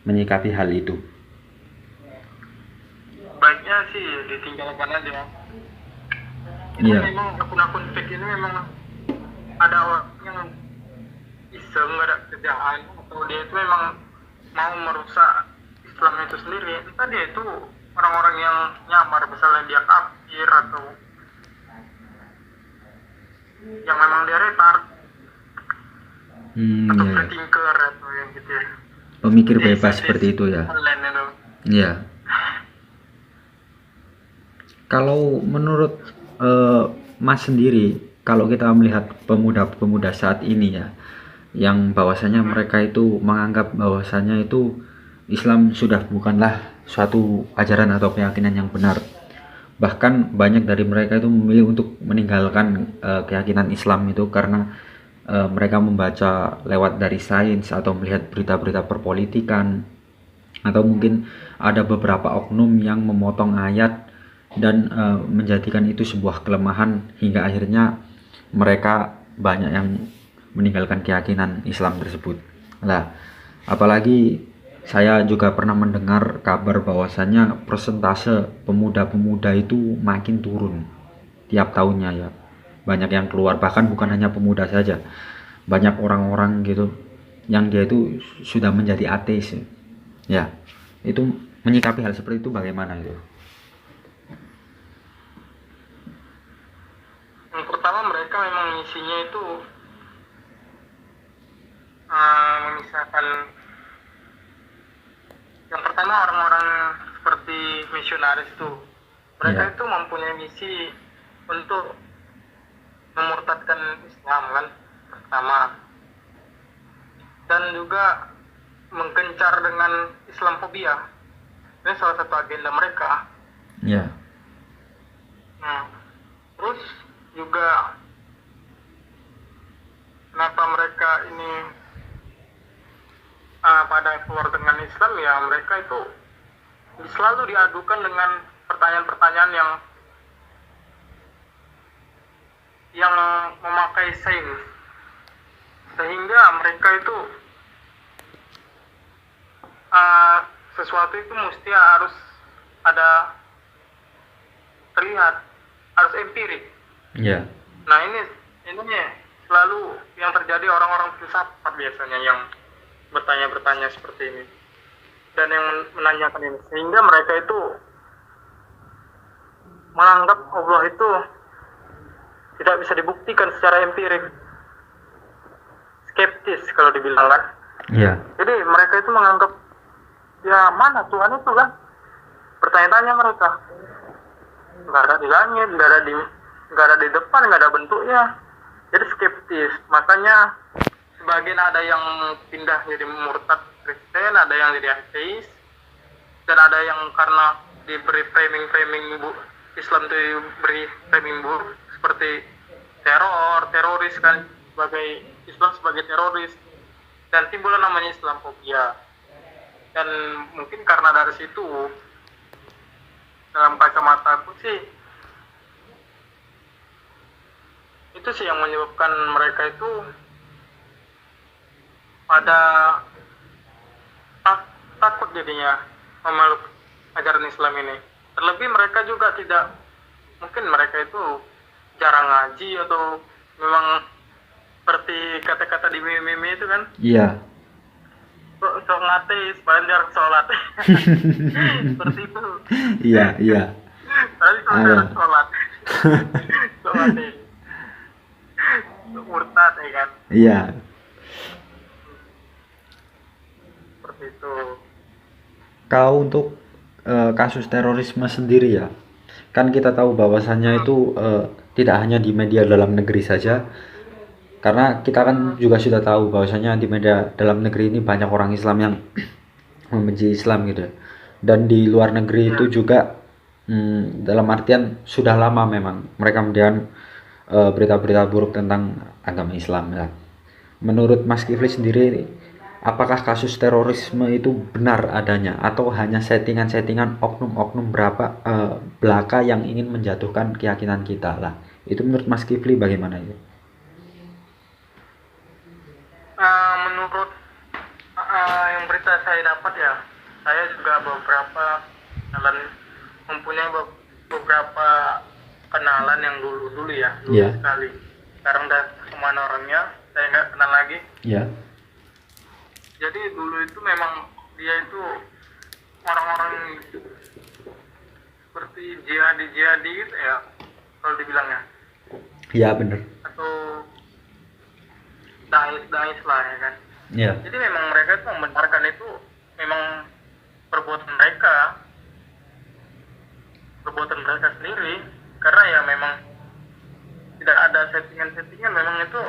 menyikapi hal itu? Baiknya sih ditinggalkan aja. Itu Iya. memang akun-akun fake ini memang ada orang yang iseng, nggak ada kerjaan, atau dia itu memang mau merusak Islam itu sendiri. Entah dia itu orang-orang yang nyamar, misalnya dia kafir atau yang memang dia retard atau Ya, ya. free thinker atau yang gitu ya. Pemikir Jadi, bebas sesi seperti itu ya. online itu. Iya. Kalau menurut Mas sendiri, kalau kita melihat pemuda-pemuda saat ini ya, yang bahwasanya mereka itu menganggap bahwasanya itu Islam sudah bukanlah suatu ajaran atau keyakinan yang benar. Bahkan banyak dari mereka itu memilih untuk meninggalkan keyakinan Islam itu karena mereka membaca lewat dari sains atau melihat berita-berita perpolitikan, atau mungkin ada beberapa oknum yang memotong ayat dan menjadikan itu sebuah kelemahan hingga akhirnya mereka banyak yang meninggalkan keyakinan Islam tersebut. Nah, apalagi saya juga pernah mendengar kabar bahwasanya persentase pemuda-pemuda itu makin turun tiap tahunnya ya. banyak yang keluar, bahkan bukan hanya pemuda saja, banyak orang-orang gitu yang dia itu sudah menjadi ateis ya. Itu menyikapi hal seperti itu bagaimana itu? Yang pertama mereka memang misinya itu memisahkan. Yang pertama orang-orang seperti misionaris itu, mereka Iya. itu mempunyai misi untuk memurtadkan Islam kan pertama, dan juga menggencar dengan Islamofobia. Ini salah satu agenda mereka. Ya. Nah, terus juga kenapa mereka ini pada keluar dengan Islam, ya mereka itu selalu diadukan dengan pertanyaan-pertanyaan yang memakai sains, sehingga mereka itu sesuatu itu mesti harus ada terlihat, harus empirik. Ya. Nah ini selalu yang terjadi, orang-orang filsafat biasanya yang bertanya-bertanya seperti ini dan yang menanyakan ini, sehingga mereka itu menganggap Allah itu tidak bisa dibuktikan secara empirik, skeptis kalau dibilang kan. Iya. Jadi mereka itu menganggap, ya mana Tuhan itu kan, bertanya-tanya mereka, nggak ada di langit, nggak ada di depan, nggak ada bentuknya. Jadi skeptis. Makanya sebagian ada yang pindah jadi murtad Kristen, ada yang jadi ateis, dan ada yang karena diberi framing Islam itu diberi framing buruk seperti teroris kan, sebagai Islam sebagai teroris, dan timbul namanya Islamofobia. Dan mungkin karena dari situ, dalam kacamata aku sih, itu sih yang menyebabkan mereka itu pada takut jadinya memeluk ajaran Islam ini. Terlebih mereka juga tidak, mungkin mereka itu jarang ngaji atau memang seperti kata-kata di meme itu kan, Iya. sok ngateis, paling jarang sholat. Seperti itu. Iya, iya. Tapi kalau Ayo. jarang sholat, sholat nih, murtad ya kan, Iya. seperti itu. Kalau untuk kasus terorisme sendiri ya, kan kita tahu bahwasannya itu tidak hanya di media dalam negeri saja, karena kita kan juga sudah tahu bahwasannya di media dalam negeri ini banyak orang Islam yang membenci Islam gitu. Dan di luar negeri itu juga dalam artian sudah lama memang mereka mendiam berita-berita buruk tentang agama Islam ya. Menurut Mas Kifli sendiri, apakah kasus terorisme itu benar adanya atau hanya settingan-settingan oknum-oknum berapa belaka yang ingin menjatuhkan keyakinan kita lah? Itu menurut Mas Kifli bagaimana itu? Menurut yang berita saya dapat ya, saya juga mempunyai beberapa kenalan yang dulu ya, Iya. sekali. Sekarang udah kemana orangnya, saya nggak kenal lagi. Ya. Jadi dulu itu memang dia itu orang-orang seperti jihadi gitu ya, kalau dibilangnya, Ya bener. atau dais lah ya kan. Ya. Jadi memang mereka itu membenarkan itu memang perbuatan mereka sendiri, karena ya memang tidak ada settingan, memang itu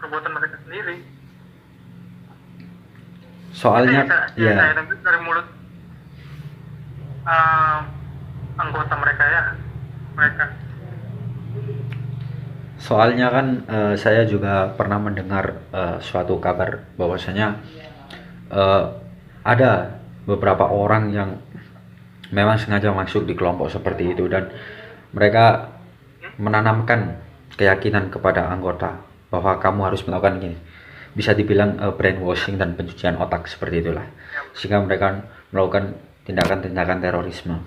perbuatan mereka sendiri. Soalnya Jadi, ya. saya dengar dari mulut anggota mereka. Soalnya kan saya juga pernah mendengar suatu kabar bahwasanya ada beberapa orang yang memang sengaja masuk di kelompok seperti itu dan mereka menanamkan keyakinan kepada anggota bahwa kamu harus melakukan ini. Bisa dibilang brainwashing dan pencucian otak seperti itulah. Sehingga mereka melakukan tindakan-tindakan terorisme.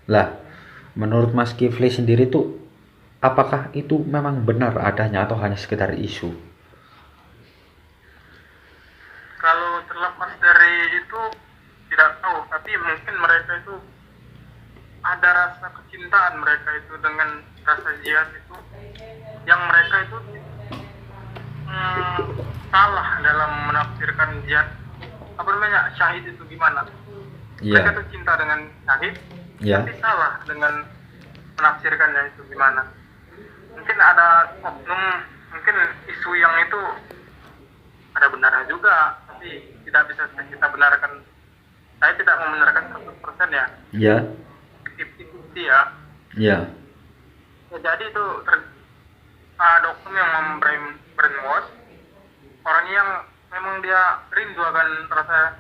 Lah, menurut Mas Kifli sendiri tuh apakah itu memang benar adanya atau hanya sekedar isu? Kalau terlepas dari itu tidak tahu, tapi mungkin mereka itu ada rasa kecintaan mereka itu dengan rasa jihad itu, yang mereka itu salah dalam menafsirkan jihad, apa namanya, syahid itu gimana. Mereka Iya, tuh cinta dengan syahid, ya, tapi salah dengan menafsirkannya itu gimana. Mungkin ada oknum, mungkin isu yang itu ada benarnya juga, tapi tidak bisa kita benarkan. Saya tidak membenarkan 100% ya, ya, 50-50 ya. ya, Ya, jadi itu ada oknum yang brainwash orang yang memang dia rindu akan rasa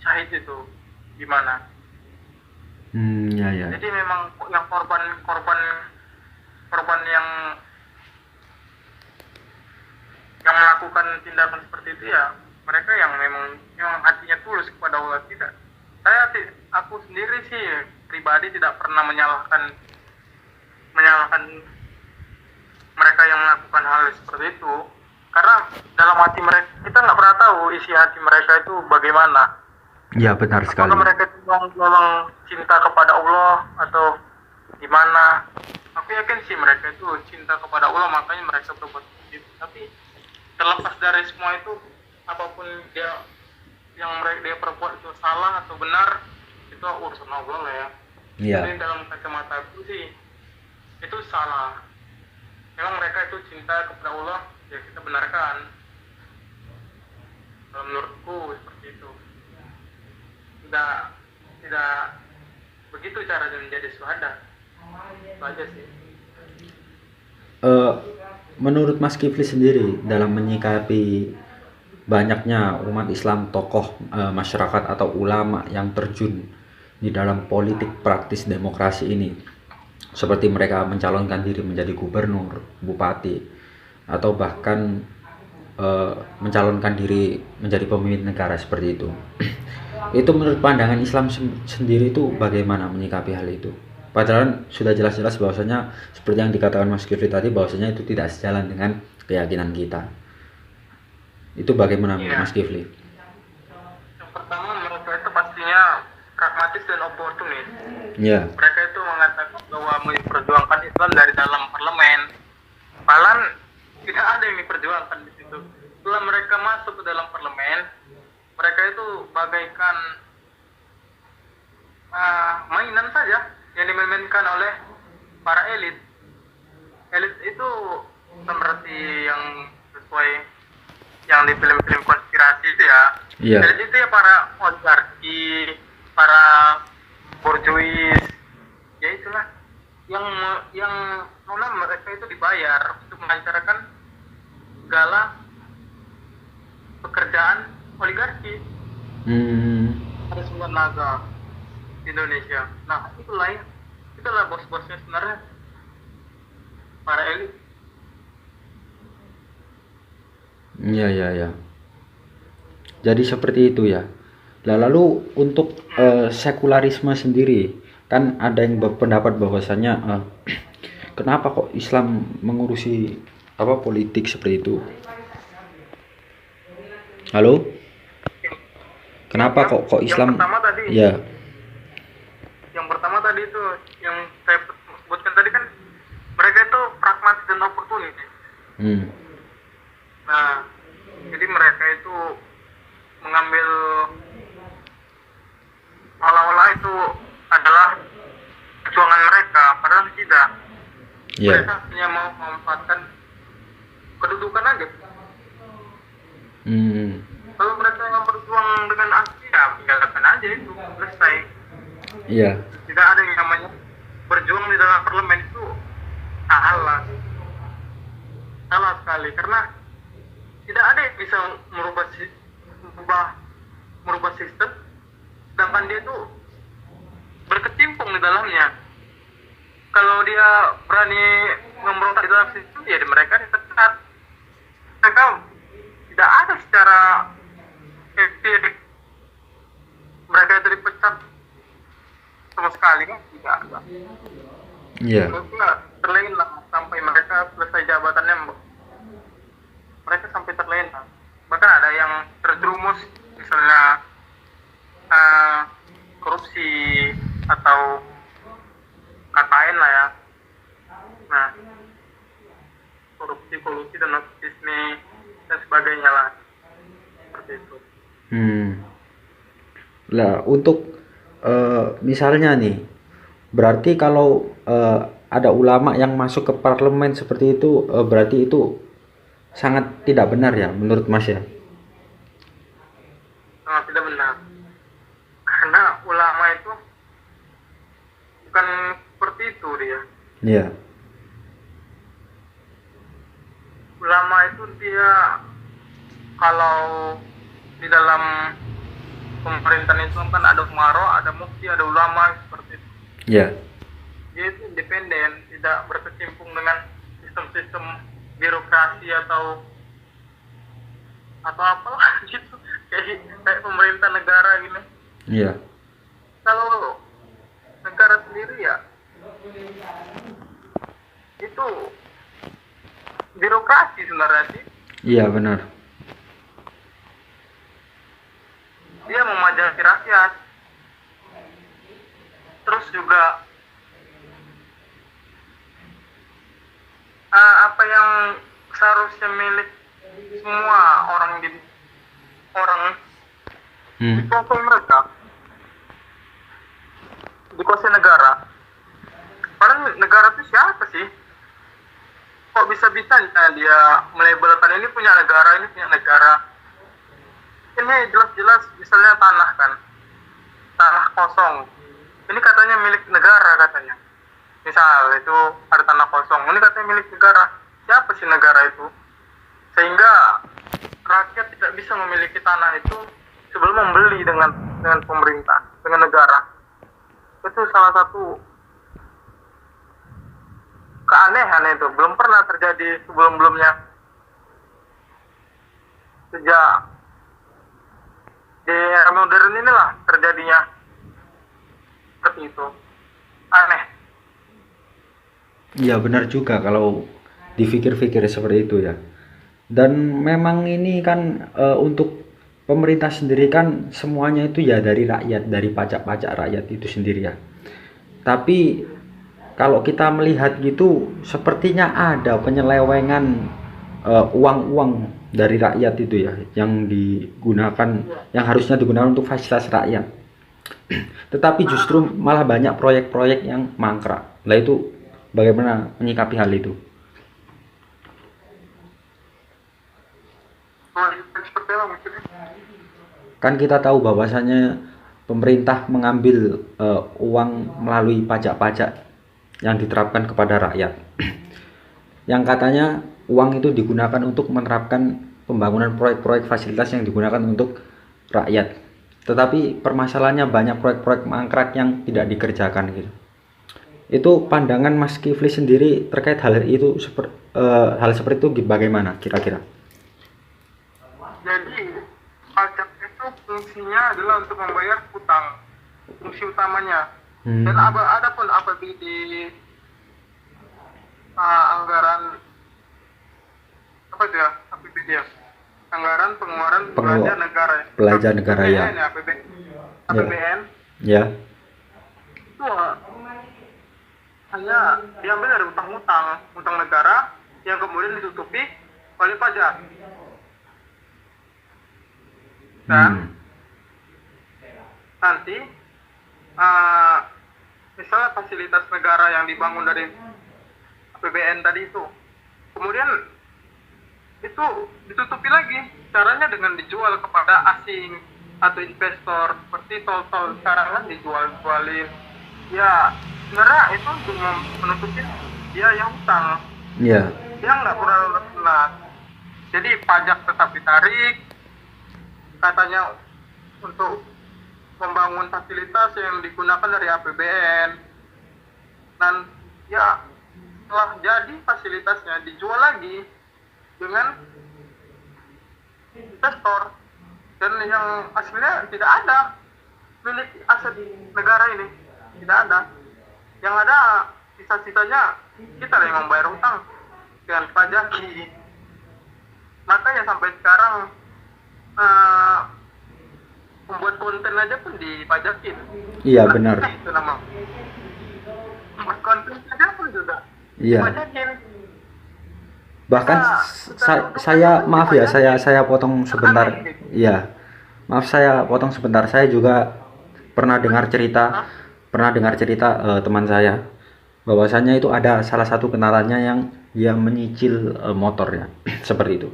syahid itu gimana. ya, ya, Jadi memang yang korban yang melakukan tindakan seperti itu ya mereka yang memang hatinya tulus kepada Allah. Tidak, aku sendiri sih pribadi tidak pernah menyalahkan mereka yang melakukan hal seperti itu, karena dalam hati mereka kita nggak pernah tahu isi hati mereka itu bagaimana. ya, benar sekali. Apakah mereka itu memang cinta kepada Allah atau gimana? Aku yakin sih mereka itu cinta kepada Allah, makanya mereka berbuat begitu. Tapi terlepas dari semua itu, apapun dia perbuat itu salah atau benar, itu urusan Allah lah ya. Iya, Jadi dalam kacamata aku sih itu salah. Memang mereka itu cinta kepada Allah, ya kita benarkan. Kalau menurutku seperti itu. Tidak begitu caranya menjadi syuhada. Itu aja sih. Eh, menurut Mas Kifli sendiri dalam menyikapi banyaknya umat Islam, tokoh masyarakat atau ulama yang terjun di dalam politik praktis demokrasi ini, seperti mereka mencalonkan diri menjadi gubernur, bupati, atau bahkan mencalonkan diri menjadi pemimpin negara seperti itu. Itu menurut pandangan Islam sendiri itu bagaimana menyikapi hal itu? Padahal sudah jelas-jelas bahwasanya seperti yang dikatakan Mas Kifli tadi, bahwasanya itu tidak sejalan dengan keyakinan kita. Itu bagaimana Iya. Mas Kifli? Yang pertama, mereka itu pastinya pragmatis dan oportunis. Ya, Mereka itu mengatakan bahwa memperjuangkan Islam dari dalam parlemen. Padahal tidak ada yang diperjuangkan di situ. Setelah mereka masuk ke dalam parlemen, mereka itu bagaikan mainan saja yang dimainkan oleh para elit. Elit itu bukan berarti yang sesuai yang di film-film konspirasi itu ya. Iya. Elit itu ya para oligarki, para borjuis, ya itulah yang mana mereka itu dibayar untuk melancarkan segala pekerjaan oligarki. Ada 9 naga di Indonesia. Nah, itulah bos-bosnya sebenarnya, para elit. iya, iya, iya. Jadi seperti itu ya. Lah, lalu untuk sekularisme sendiri, kan ada yang berpendapat bahwasanya kenapa kok Islam mengurusi politik seperti itu? Halo? Kenapa kok Islam? Yang pertama tadi, Ya, itu yang saya sebutkan tadi kan, mereka itu pragmatis dan oportunis. Nah, jadi mereka itu mengambil olah-olah itu adalah perjuangan mereka, padahal tidak. ya, Mereka hanya mau memanfaatkan kedudukan aja. Kalau mereka yang berjuang dengan asli, ya tinggalkan aja itu, selesai. iya, Tidak ada yang namanya berjuang di dalam parlemen itu salah sekali, karena tidak ada yang bisa merubah sistem, sedangkan dia itu berkecimpung di dalamnya. Kalau dia berani memberontak di dalam sistem, ya mereka dipecat. Mereka tidak ada secara empirik mereka itu dipecat sama sekali, kan tidak ada. iya, Mereka terlena sama mereka selesai jabatannya, mereka sampai terlena. Bahkan ada yang terjerumus, misalnya korupsi atau KKN lah ya. Nah, korupsi, kolusi dan nepotisme dan sebagainya lah. Seperti itu. Lah untuk misalnya nih, berarti kalau ada ulama yang masuk ke parlemen seperti itu, berarti itu sangat tidak benar ya menurut Mas ya? Sangat tidak benar. Karena ulama itu bukan seperti itu dia. Iya. Ulama itu dia kalau di dalam pemerintahan itu kan ada umaro, ada mufti, ada ulama seperti itu. Iya. Dia itu independen, tidak berkecimpung dengan sistem-sistem birokrasi atau apalah gitu, kayak pemerintah negara gini. Iya. Kalau negara sendiri ya itu birokrasi sebenarnya sih. Iya benar. Dia memajaki rakyat, terus juga apa yang seharusnya milik semua orang di dikuasai mereka, dikuasai negara. Padahal negara itu siapa sih? Kok bisa-bisanya dia melabelkan ini punya negara, ini punya negara? Ini jelas-jelas misalnya tanah kan, tanah kosong. Ini katanya milik negara katanya. Misal itu ada tanah kosong, ini katanya milik negara. Siapa sih negara itu? Sehingga rakyat tidak bisa memiliki tanah itu sebelum membeli dengan pemerintah, dengan negara. Itu salah satu keanehan itu. Belum pernah terjadi sebelum-belumnya. Sejak di era modern inilah terjadinya seperti itu. Aneh. Iya benar juga kalau dipikir-pikir seperti itu ya. Dan memang ini kan untuk pemerintah sendiri kan semuanya itu ya dari rakyat, dari pajak-pajak rakyat itu sendiri ya. Tapi kalau kita melihat gitu sepertinya ada penyelewengan uang-uang dari rakyat itu ya, yang digunakan, yang harusnya digunakan untuk fasilitas rakyat. Tetapi justru malah banyak proyek-proyek yang mangkrak. Lah itu bagaimana menyikapi hal itu? Seperti apa maksudnya? Kan kita tahu bahwasanya pemerintah mengambil uang melalui pajak-pajak yang diterapkan kepada rakyat. Yang katanya uang itu digunakan untuk menerapkan pembangunan proyek-proyek fasilitas yang digunakan untuk rakyat. Tetapi permasalahannya banyak proyek-proyek mangkrak yang tidak dikerjakan gitu. Itu pandangan Mas Kifli sendiri terkait hal itu, hal seperti itu bagaimana kira-kira? Jadi pajak itu fungsinya adalah untuk membayar hutang, fungsi utamanya. Dan ada pun APBD, anggaran apa itu ya, APBD ya, anggaran pengeluaran belanja negara. Belanja negara ya. APBN. Ya. Itu hanya diambil dari utang negara yang kemudian ditutupi oleh pajak. Dan nanti misalnya fasilitas negara yang dibangun dari APBN tadi itu kemudian itu ditutupi lagi, caranya dengan dijual kepada asing atau investor, seperti tol-tol sekarang kan dijual-jualin ya. Sebenarnya itu untuk menutupi dia yang hutang. Iya. Dia nggak pernah lunas. Jadi pajak tetap ditarik, katanya untuk membangun fasilitas yang digunakan dari APBN. Dan ya setelah jadi fasilitasnya dijual lagi dengan investor, dan yang aslinya tidak ada milik aset negara ini, tidak ada. Yang ada sisa-sisanya kita yang membayar utang. dengan pajaki. Makanya sampai sekarang eh, membuat konten aja pun dipajakin. Iya benar. Itu nama. Membuat konten aja pun juga Iya. dipajakin. Bahkan saya maaf ya, saya potong sebentar. Iya. Maaf saya potong sebentar. Saya juga pernah dengar cerita teman saya bahwasanya itu ada salah satu kenalannya yang dia menyicil motor ya seperti itu,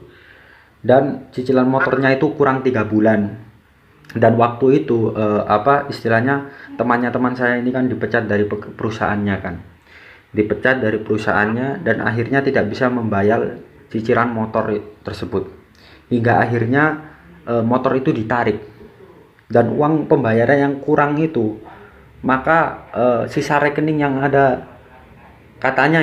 dan cicilan motornya itu kurang 3 bulan, dan waktu itu apa istilahnya, teman saya ini kan dipecat dari perusahaannya kan, dan akhirnya tidak bisa membayar cicilan motor tersebut, hingga akhirnya motor itu ditarik, dan uang pembayaran yang kurang itu, maka sisa rekening yang ada, katanya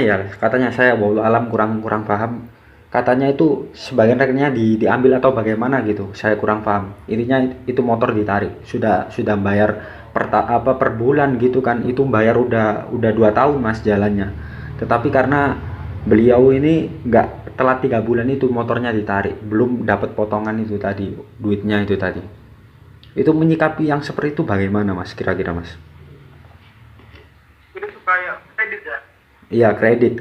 saya wallahu alam, kurang paham, katanya itu sebagian rekeningnya diambil atau bagaimana gitu, saya kurang paham. Intinya itu motor ditarik, sudah bayar per bulan gitu kan, itu bayar udah 2 tahun mas jalannya, tetapi karena beliau ini nggak telat 3 bulan itu motornya ditarik, belum dapat potongan itu tadi, duitnya itu tadi. Itu menyikapi yang seperti itu bagaimana mas, kira-kira mas? Itu kayak kredit ya. Iya, kredit.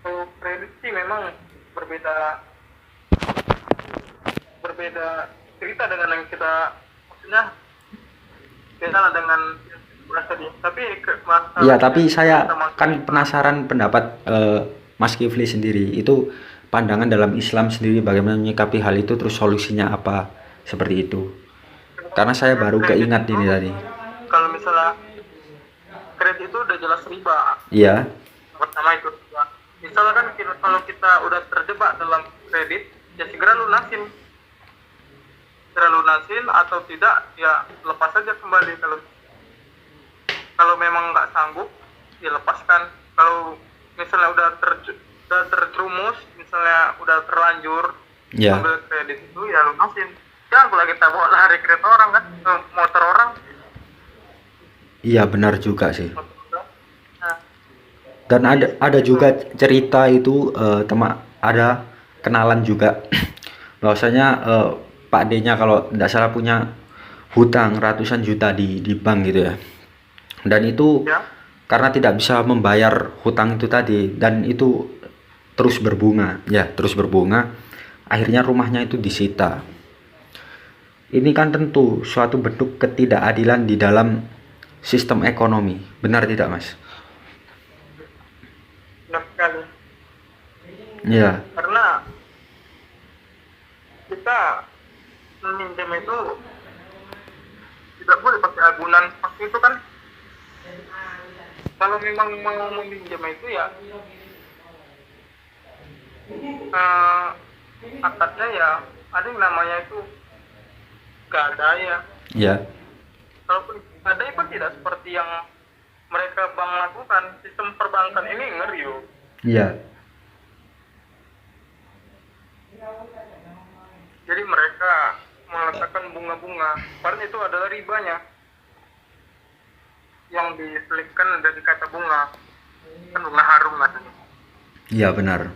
Kalau kredit sih memang berbeda cerita dengan yang kita, maksudnya beda lah dengan merasa dia. Tapi Iya, tapi saya kan penasaran pendapat Mas Kifli sendiri, itu pandangan dalam Islam sendiri bagaimana menyikapi hal itu, terus solusinya apa, seperti itu. Karena saya baru keingat ini tadi. Kalau misalnya kredit itu udah jelas riba. Iya, Pertama itu riba. Misalkan kalau kita udah terjebak dalam kredit, ya segera lunasin. Atau tidak, ya lepas saja kembali. Kalau memang nggak sanggup, ya lepaskan. Kalau misalnya udah terjerumus, misalnya udah terlanjur iya, ambil kredit itu, ya lunasin. Jangan pula kita bawa lari kredit orang kan, motor orang. iya benar juga sih. Nah, Dan ada juga cerita itu ada kenalan juga bahwasanya Pak D-nya kalau tidak salah punya hutang ratusan juta di bank gitu ya. Dan itu ya. karena tidak bisa membayar hutang itu tadi, dan itu terus berbunga, akhirnya rumahnya itu disita. Ini kan tentu suatu bentuk ketidakadilan di dalam sistem ekonomi, benar tidak mas? Benar sekali. Iya, Karena kita meminjam itu tidak boleh pakai agunan seperti itu kan. Kalau memang mau meminjam itu ya akadnya ya ada yang namanya itu gadai ya. iya, Kalaupun gadai pun tidak seperti yang mereka bank lakukan. Sistem perbankan ini ngeri yo. iya, Jadi mereka meletakkan bunga-bunga, padahal itu adalah ribanya yang diselipkan dari kata bunga, kan bunga harum katanya. iya benar.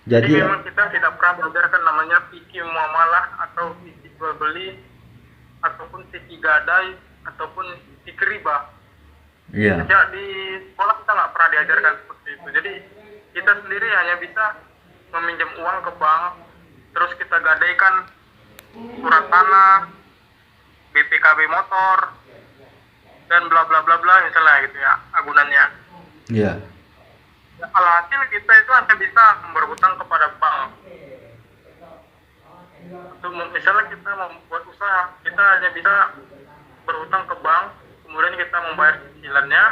Jadi Jadi memang kita tidak pernah belajarkan namanya fikih muamalah atau fikih jual beli ataupun fikih gadai ataupun fikih riba. iya, Ya di sekolah kita nggak pernah diajarkan seperti itu. Jadi kita sendiri hanya bisa meminjam uang ke bank, terus kita gadaikan surat tanah, BPKB motor, dan bla bla bla bla misalnya gitu ya agunannya. iya, Alhasil kita itu hanya bisa berhutang kepada bank. Untuk misalnya kita membuat usaha, kita hanya bisa berhutang ke bank, kemudian kita membayar cicilannya.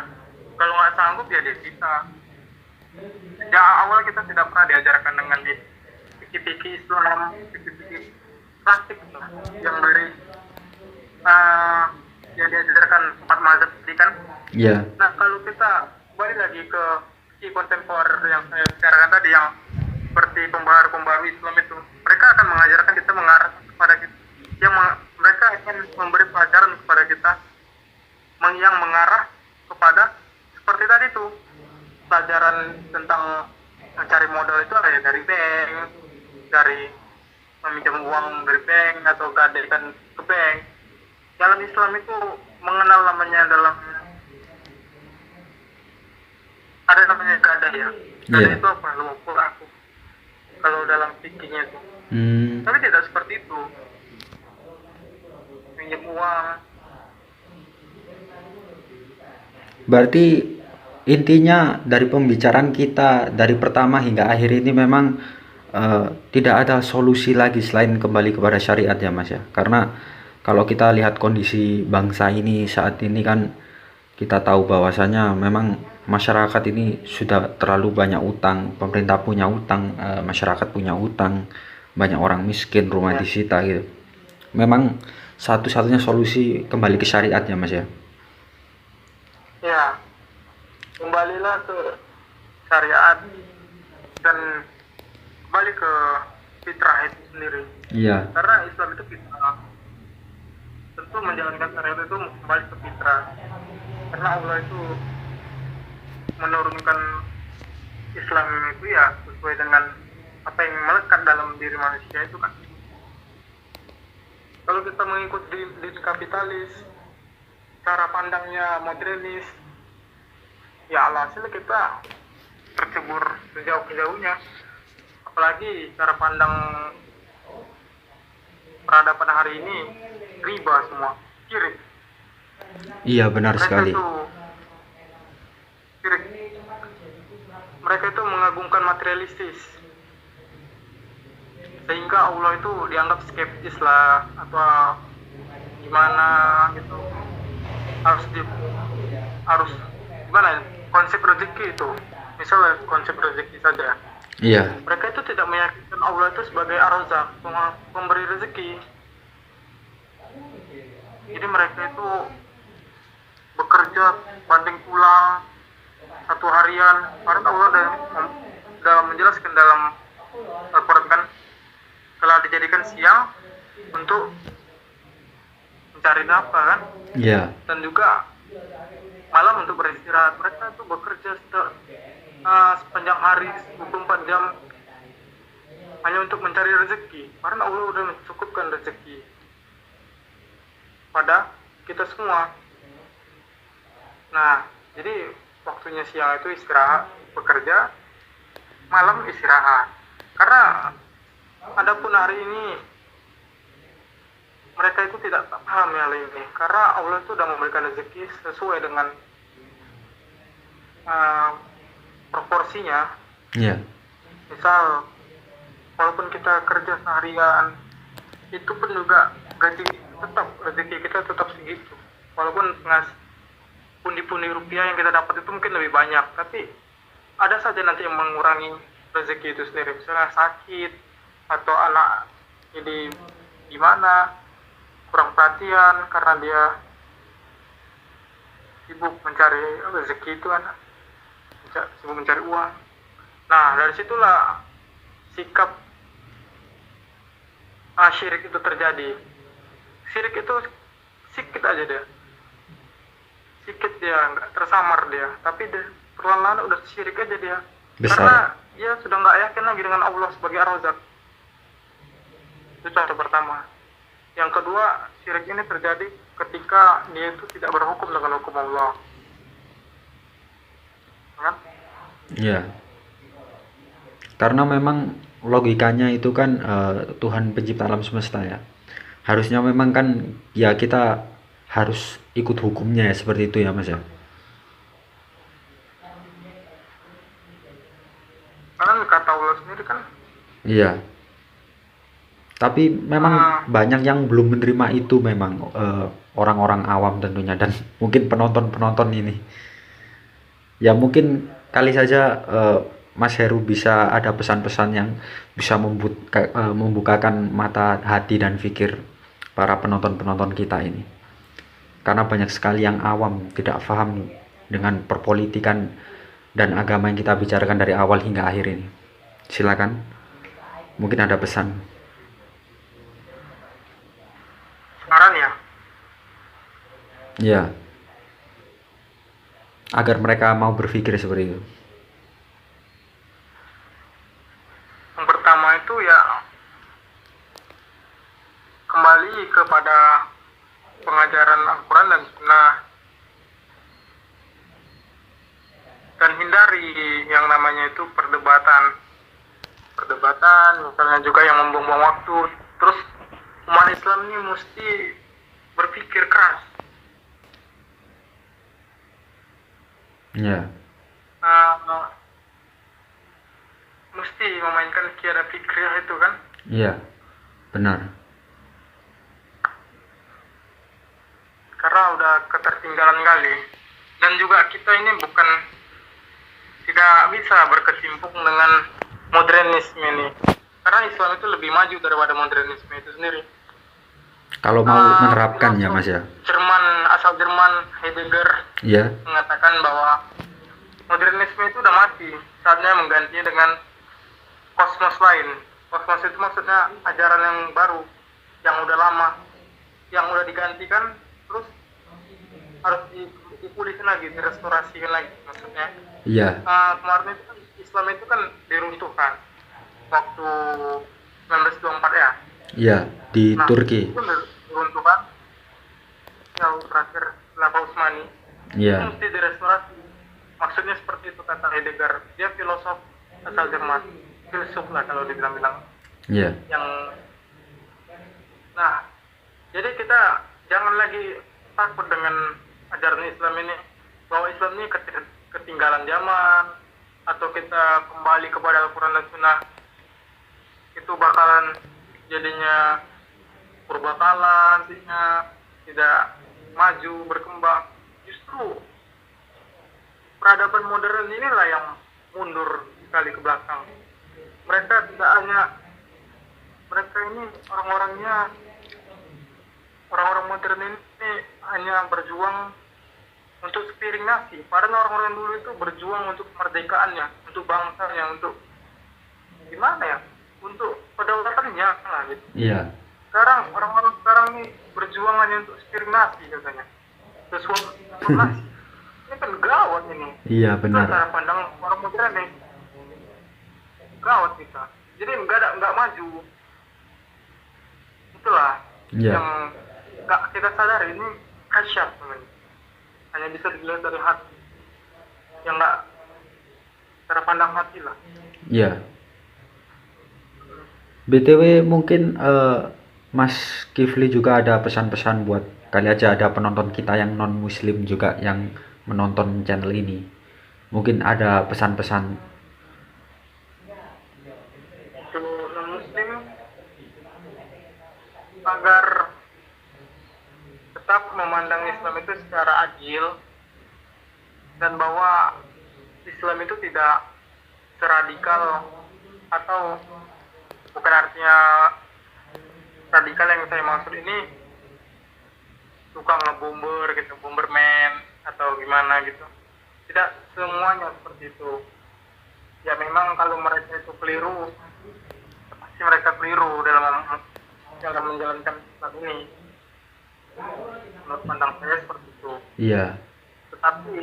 Kalau nggak sanggup ya disita. Sejak awal kita tidak pernah diajarkan dengan di fikih-fikih Islam, fikih-fikih praktik yang dari yang diajarkan 4 mazhab tadi kan. iya, Nah kalau kita balik lagi ke fikih kontemporer yang saya bicarakan tadi, yang seperti pembaharu Islam itu, mereka akan mengajarkan kita mengarah kepada kita, mereka akan memberi pelajaran kepada kita yang mengarah kepada seperti tadi tentang mencari modal itu ada ya dari bank, dari meminjam uang dari bank atau gadaikan ke bank. Dalam Islam itu mengenal namanya ada namanya gadai ya. Gadai Iya. itu apa? Lupa aku. Kalau dalam fikihnya itu. Hmm, Tapi tidak seperti itu. Pinjam uang. berarti intinya dari pembicaraan kita dari pertama hingga akhir ini memang tidak ada solusi lagi selain kembali kepada syariat ya Mas ya. Karena kalau kita lihat kondisi bangsa ini saat ini kan kita tahu bahwasanya memang masyarakat ini sudah terlalu banyak utang, pemerintah punya utang, masyarakat punya utang, banyak orang miskin, rumah Ya. disita gitu. Memang satu-satunya solusi kembali ke syariat ya Mas ya. Ya. Kembalilah ke syariat dan kembali ke fitrah itu sendiri. Iya, Karena Islam itu fitrah. Tentu menjalankan syariat itu kembali ke fitrah. Karena Allah itu menurunkan Islam itu ya sesuai dengan apa yang melekat dalam diri manusia itu kan. Kalau kita mengikut din kapitalis, cara pandangnya modernis, ya alhasil kita tercebur sejauh-jauhnya. Apalagi cara pandang peradaban hari ini riba semua, syirik. iya benar Mereka sekali. itu syirik. Mereka itu mengagungkan materialistis. Sehingga Allah itu dianggap skeptis lah atau gimana gitu. Harus gimana ya? Konsep rezeki itu. Misalnya konsep rezeki saja. Iya, Mereka itu tidak meyakinkan Allah itu sebagai Ar-Razzaq, pemberi rezeki. Jadi mereka itu bekerja banding pulang satu harian. Karena Allah udah menjelaskan dalam Al-Quran kan, telah dijadikan siang untuk mencari nafkah kan, iya, dan juga malam untuk beristirahat. Mereka itu bekerja sepanjang hari 24 jam hanya untuk mencari rezeki, karena Allah udah mencukupkan rezeki pada kita semua. Nah, jadi waktunya siang itu istirahat, bekerja, malam istirahat. Karena adapun hari ini mereka itu tidak paham hal ini, karena Allah itu sudah memberikan rezeki sesuai dengan proporsinya. iya, Misal, walaupun kita kerja seharian, itu pun juga rezeki kita tetap segitu. Walaupun pundi-pundi rupiah yang kita dapat itu mungkin lebih banyak, tapi ada saja nanti yang mengurangi rezeki itu sendiri. Misalnya sakit atau anak jadi gimana, kurang perhatian karena dia sibuk mencari rezeki itu kan, sibuk mencari uang. Nah, dari situlah sikap syirik itu terjadi. Syirik itu sikit aja dia, sikit dia nggak tersamar dia, tapi perlahan-lahan udah syirik aja dia. besar. Karena dia sudah nggak yakin lagi dengan Allah sebagai Ar-Razzaq. Itu contoh pertama. Yang kedua, syirik ini terjadi ketika dia itu tidak berhukum dengan hukum Allah. Kan? Iya. Karena memang logikanya itu kan Tuhan pencipta alam semesta ya. Harusnya memang kan ya kita harus ikut hukumnya ya, seperti itu ya Mas ya. Karena kata Allah sendiri kan, Iya. Tapi memang banyak yang belum menerima itu memang orang-orang awam tentunya dan mungkin penonton-penonton ini. Ya mungkin kali saja Mas Heru bisa ada pesan-pesan yang bisa membukakan mata hati dan pikir para penonton-penonton kita ini. Karena banyak sekali yang awam tidak paham dengan perpolitikan dan agama yang kita bicarakan dari awal hingga akhir ini. Silakan. Mungkin ada pesan. saran ya, Ya. Agar mereka mau berpikir seperti itu. kembali kepada pengajaran Al-Quran dan Sunnah, dan hindari yang namanya itu perdebatan, misalnya juga yang membuang-buang waktu. Terus umat Islam ini mesti berpikir keras. Ya, Mesti memainkan kiara fikriyah itu kan. iya, benar. Karena udah ketertinggalan kali. Dan juga kita ini tidak bisa berkecimpung dengan modernisme ini. Karena Islam itu lebih maju daripada modernisme itu sendiri. Kalau mau menerapkan ya Mas ya. Asal Jerman Heidegger Iya, mengatakan bahwa modernisme itu udah mati, saatnya menggantinya dengan kosmos lain. Kosmos itu maksudnya ajaran yang baru, yang udah lama, yang udah digantikan, terus harus dipulihin lagi, direstorasikan lagi maksudnya. iya, Kemarin itu kan Islam itu kan diruntuhkan waktu 1924 ya. iya, di Nah, Turki. itu diruntuhkan yang terakhir Khilafah Utsmani. Iya, Itu mesti direstorasi. Maksudnya seperti itu kata Heidegger. Dia filosof asal Jerman, filsuf lah kalau dibilang-bilang. iya, Nah, jadi kita jangan lagi takut dengan ajaran Islam ini, bahwa Islam ini ketinggalan zaman, atau kita kembali kepada Al-Quran dan Sunnah, itu bakalan jadinya purbakala, nantinya tidak maju, berkembang. Justru peradaban modern inilah yang mundur sekali ke belakang. Mereka ini orang-orang modern ini hanya berjuang untuk sepiring nasi. Padahal orang-orang dulu itu berjuang untuk kemerdekaannya, untuk bangsanya, untuk gimana ya, untuk kedaulatannya lah gitu. iya, Sekarang orang-orang sekarang ini berjuang hanya untuk sepiring nasi katanya, sesuap nasi. Ini kan gawat ini. iya, Itu benar. cara pandang orang modern nih. Gawat kita. Jadi nggak maju. Itulah Iya, yang nggak kita sadari, ini kasyaf namanya. Hanya bisa dilihat dari hati. Yang nggak cara pandang hati lah. iya. BTW mungkin Mas Kifli juga ada pesan-pesan buat kali aja ada penonton kita yang non muslim juga yang menonton channel ini. Mungkin ada pesan-pesan. Untuk non-muslim agar tetap memandang Islam itu secara adil, dan bahwa Islam itu tidak seradikal, atau bukan artinya radikal yang saya maksud ini suka ngebomber gitu, bomberman atau gimana gitu. Tidak semuanya seperti itu. Ya memang kalau mereka itu keliru, pasti mereka keliru dalam menjalankan Islam ini. Menurut pandang saya seperti itu. Iya, Tetapi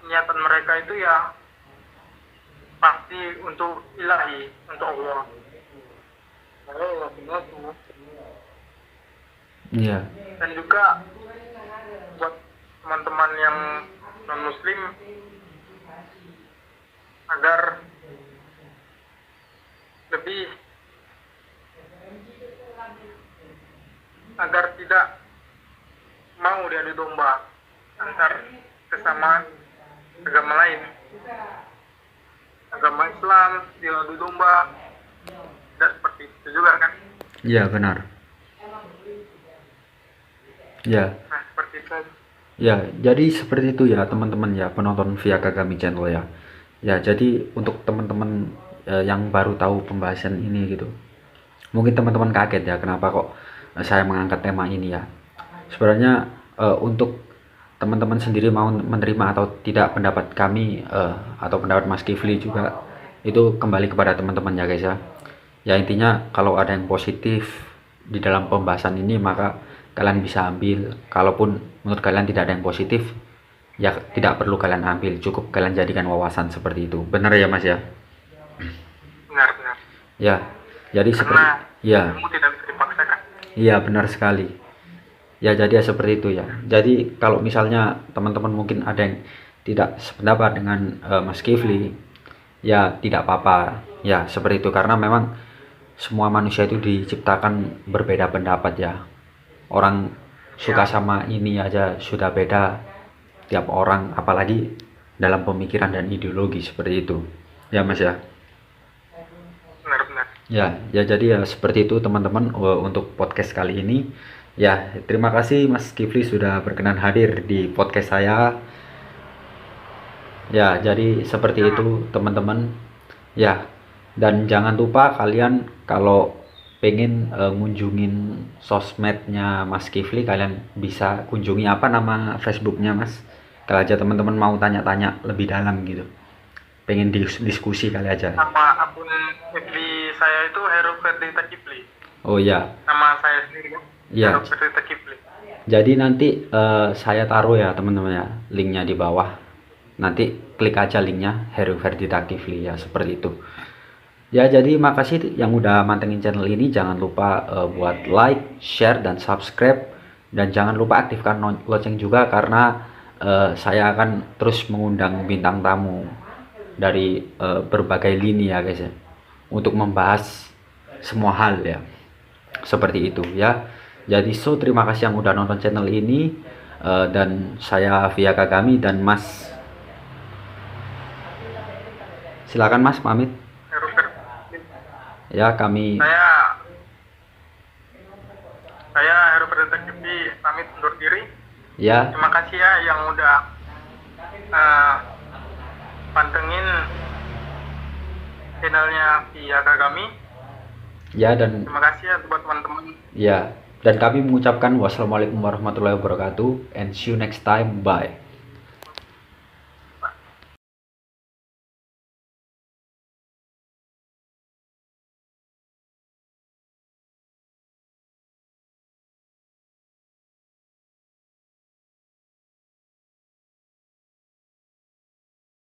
niatan mereka itu ya pasti untuk ilahi, untuk Allah. Itu. iya, Dan juga buat teman-teman yang non muslim, agar tidak mau diadu domba antar sesama agama lain. Agama Islam diadu domba, tidak seperti itu juga kan. iya, benar. Iya. Nah seperti itu. Ya, jadi seperti itu ya teman-teman ya penonton via Kagami Channel ya. Ya, jadi untuk teman-teman yang baru tahu pembahasan ini gitu. Mungkin teman-teman kaget ya kenapa kok saya mengangkat tema ini ya. Sebenarnya untuk teman-teman sendiri mau menerima atau tidak pendapat kami atau pendapat Mas Kifli juga itu kembali kepada teman-teman ya guys ya. Ya intinya kalau ada yang positif di dalam pembahasan ini maka kalian bisa ambil. Kalaupun menurut kalian tidak ada yang positif ya tidak perlu kalian ambil, cukup kalian jadikan wawasan seperti itu. Benar ya Mas ya? Benar. Ya, jadi seperti Karena ya, ilmu tidak bisa dipaksakan. Iya, benar sekali. Ya, jadi ya seperti itu ya. Jadi kalau misalnya teman-teman mungkin ada yang tidak sependapat dengan Mas Kifli, ya tidak apa-apa. Ya, seperti itu karena memang semua manusia itu diciptakan berbeda pendapat ya. Orang suka sama ini aja sudah beda tiap orang, apalagi dalam pemikiran dan ideologi seperti itu. Ya, Mas ya. Benar-benar. Ya jadi ya seperti itu teman-teman untuk podcast kali ini. Ya, terima kasih Mas Kifli sudah berkenan hadir di podcast saya. Ya, jadi seperti itu teman-teman. Ya, dan jangan lupa kalian kalau pengen ngunjungin sosmednya Mas Kifli, kalian bisa kunjungi apa nama Facebooknya Mas? Kalau aja teman-teman mau tanya-tanya lebih dalam gitu. Pengen diskusi kali aja. Nama akun FB saya itu Heru Ferdita Kifli. Oh ya. Nama saya sendiri kan. Iya. Heru Ferdita Kifli. Jadi nanti saya taruh ya teman-teman ya linknya di bawah. Nanti klik aja linknya Heru Ferdita Kifli ya seperti itu. Ya jadi makasih yang udah mantengin channel ini. Jangan lupa buat like, share dan subscribe. Dan jangan lupa aktifkan lonceng juga karena saya akan terus mengundang bintang tamu dari berbagai lini ya guys ya. Untuk membahas semua hal ya. Seperti itu ya. Jadi terima kasih yang udah nonton channel ini dan saya Via Kagami dan Mas. Silakan Mas pamit. Heru Ferdita. Ya kami. Saya Heru Ferdita Kifli pamit undur diri. Ya. Terima kasih ya yang udah pantengin channelnya Via Kagami. Ya dan. Terima kasih ya buat teman-teman. Ya dan kami mengucapkan wassalamualaikum warahmatullahi wabarakatuh and see you next time. Bye.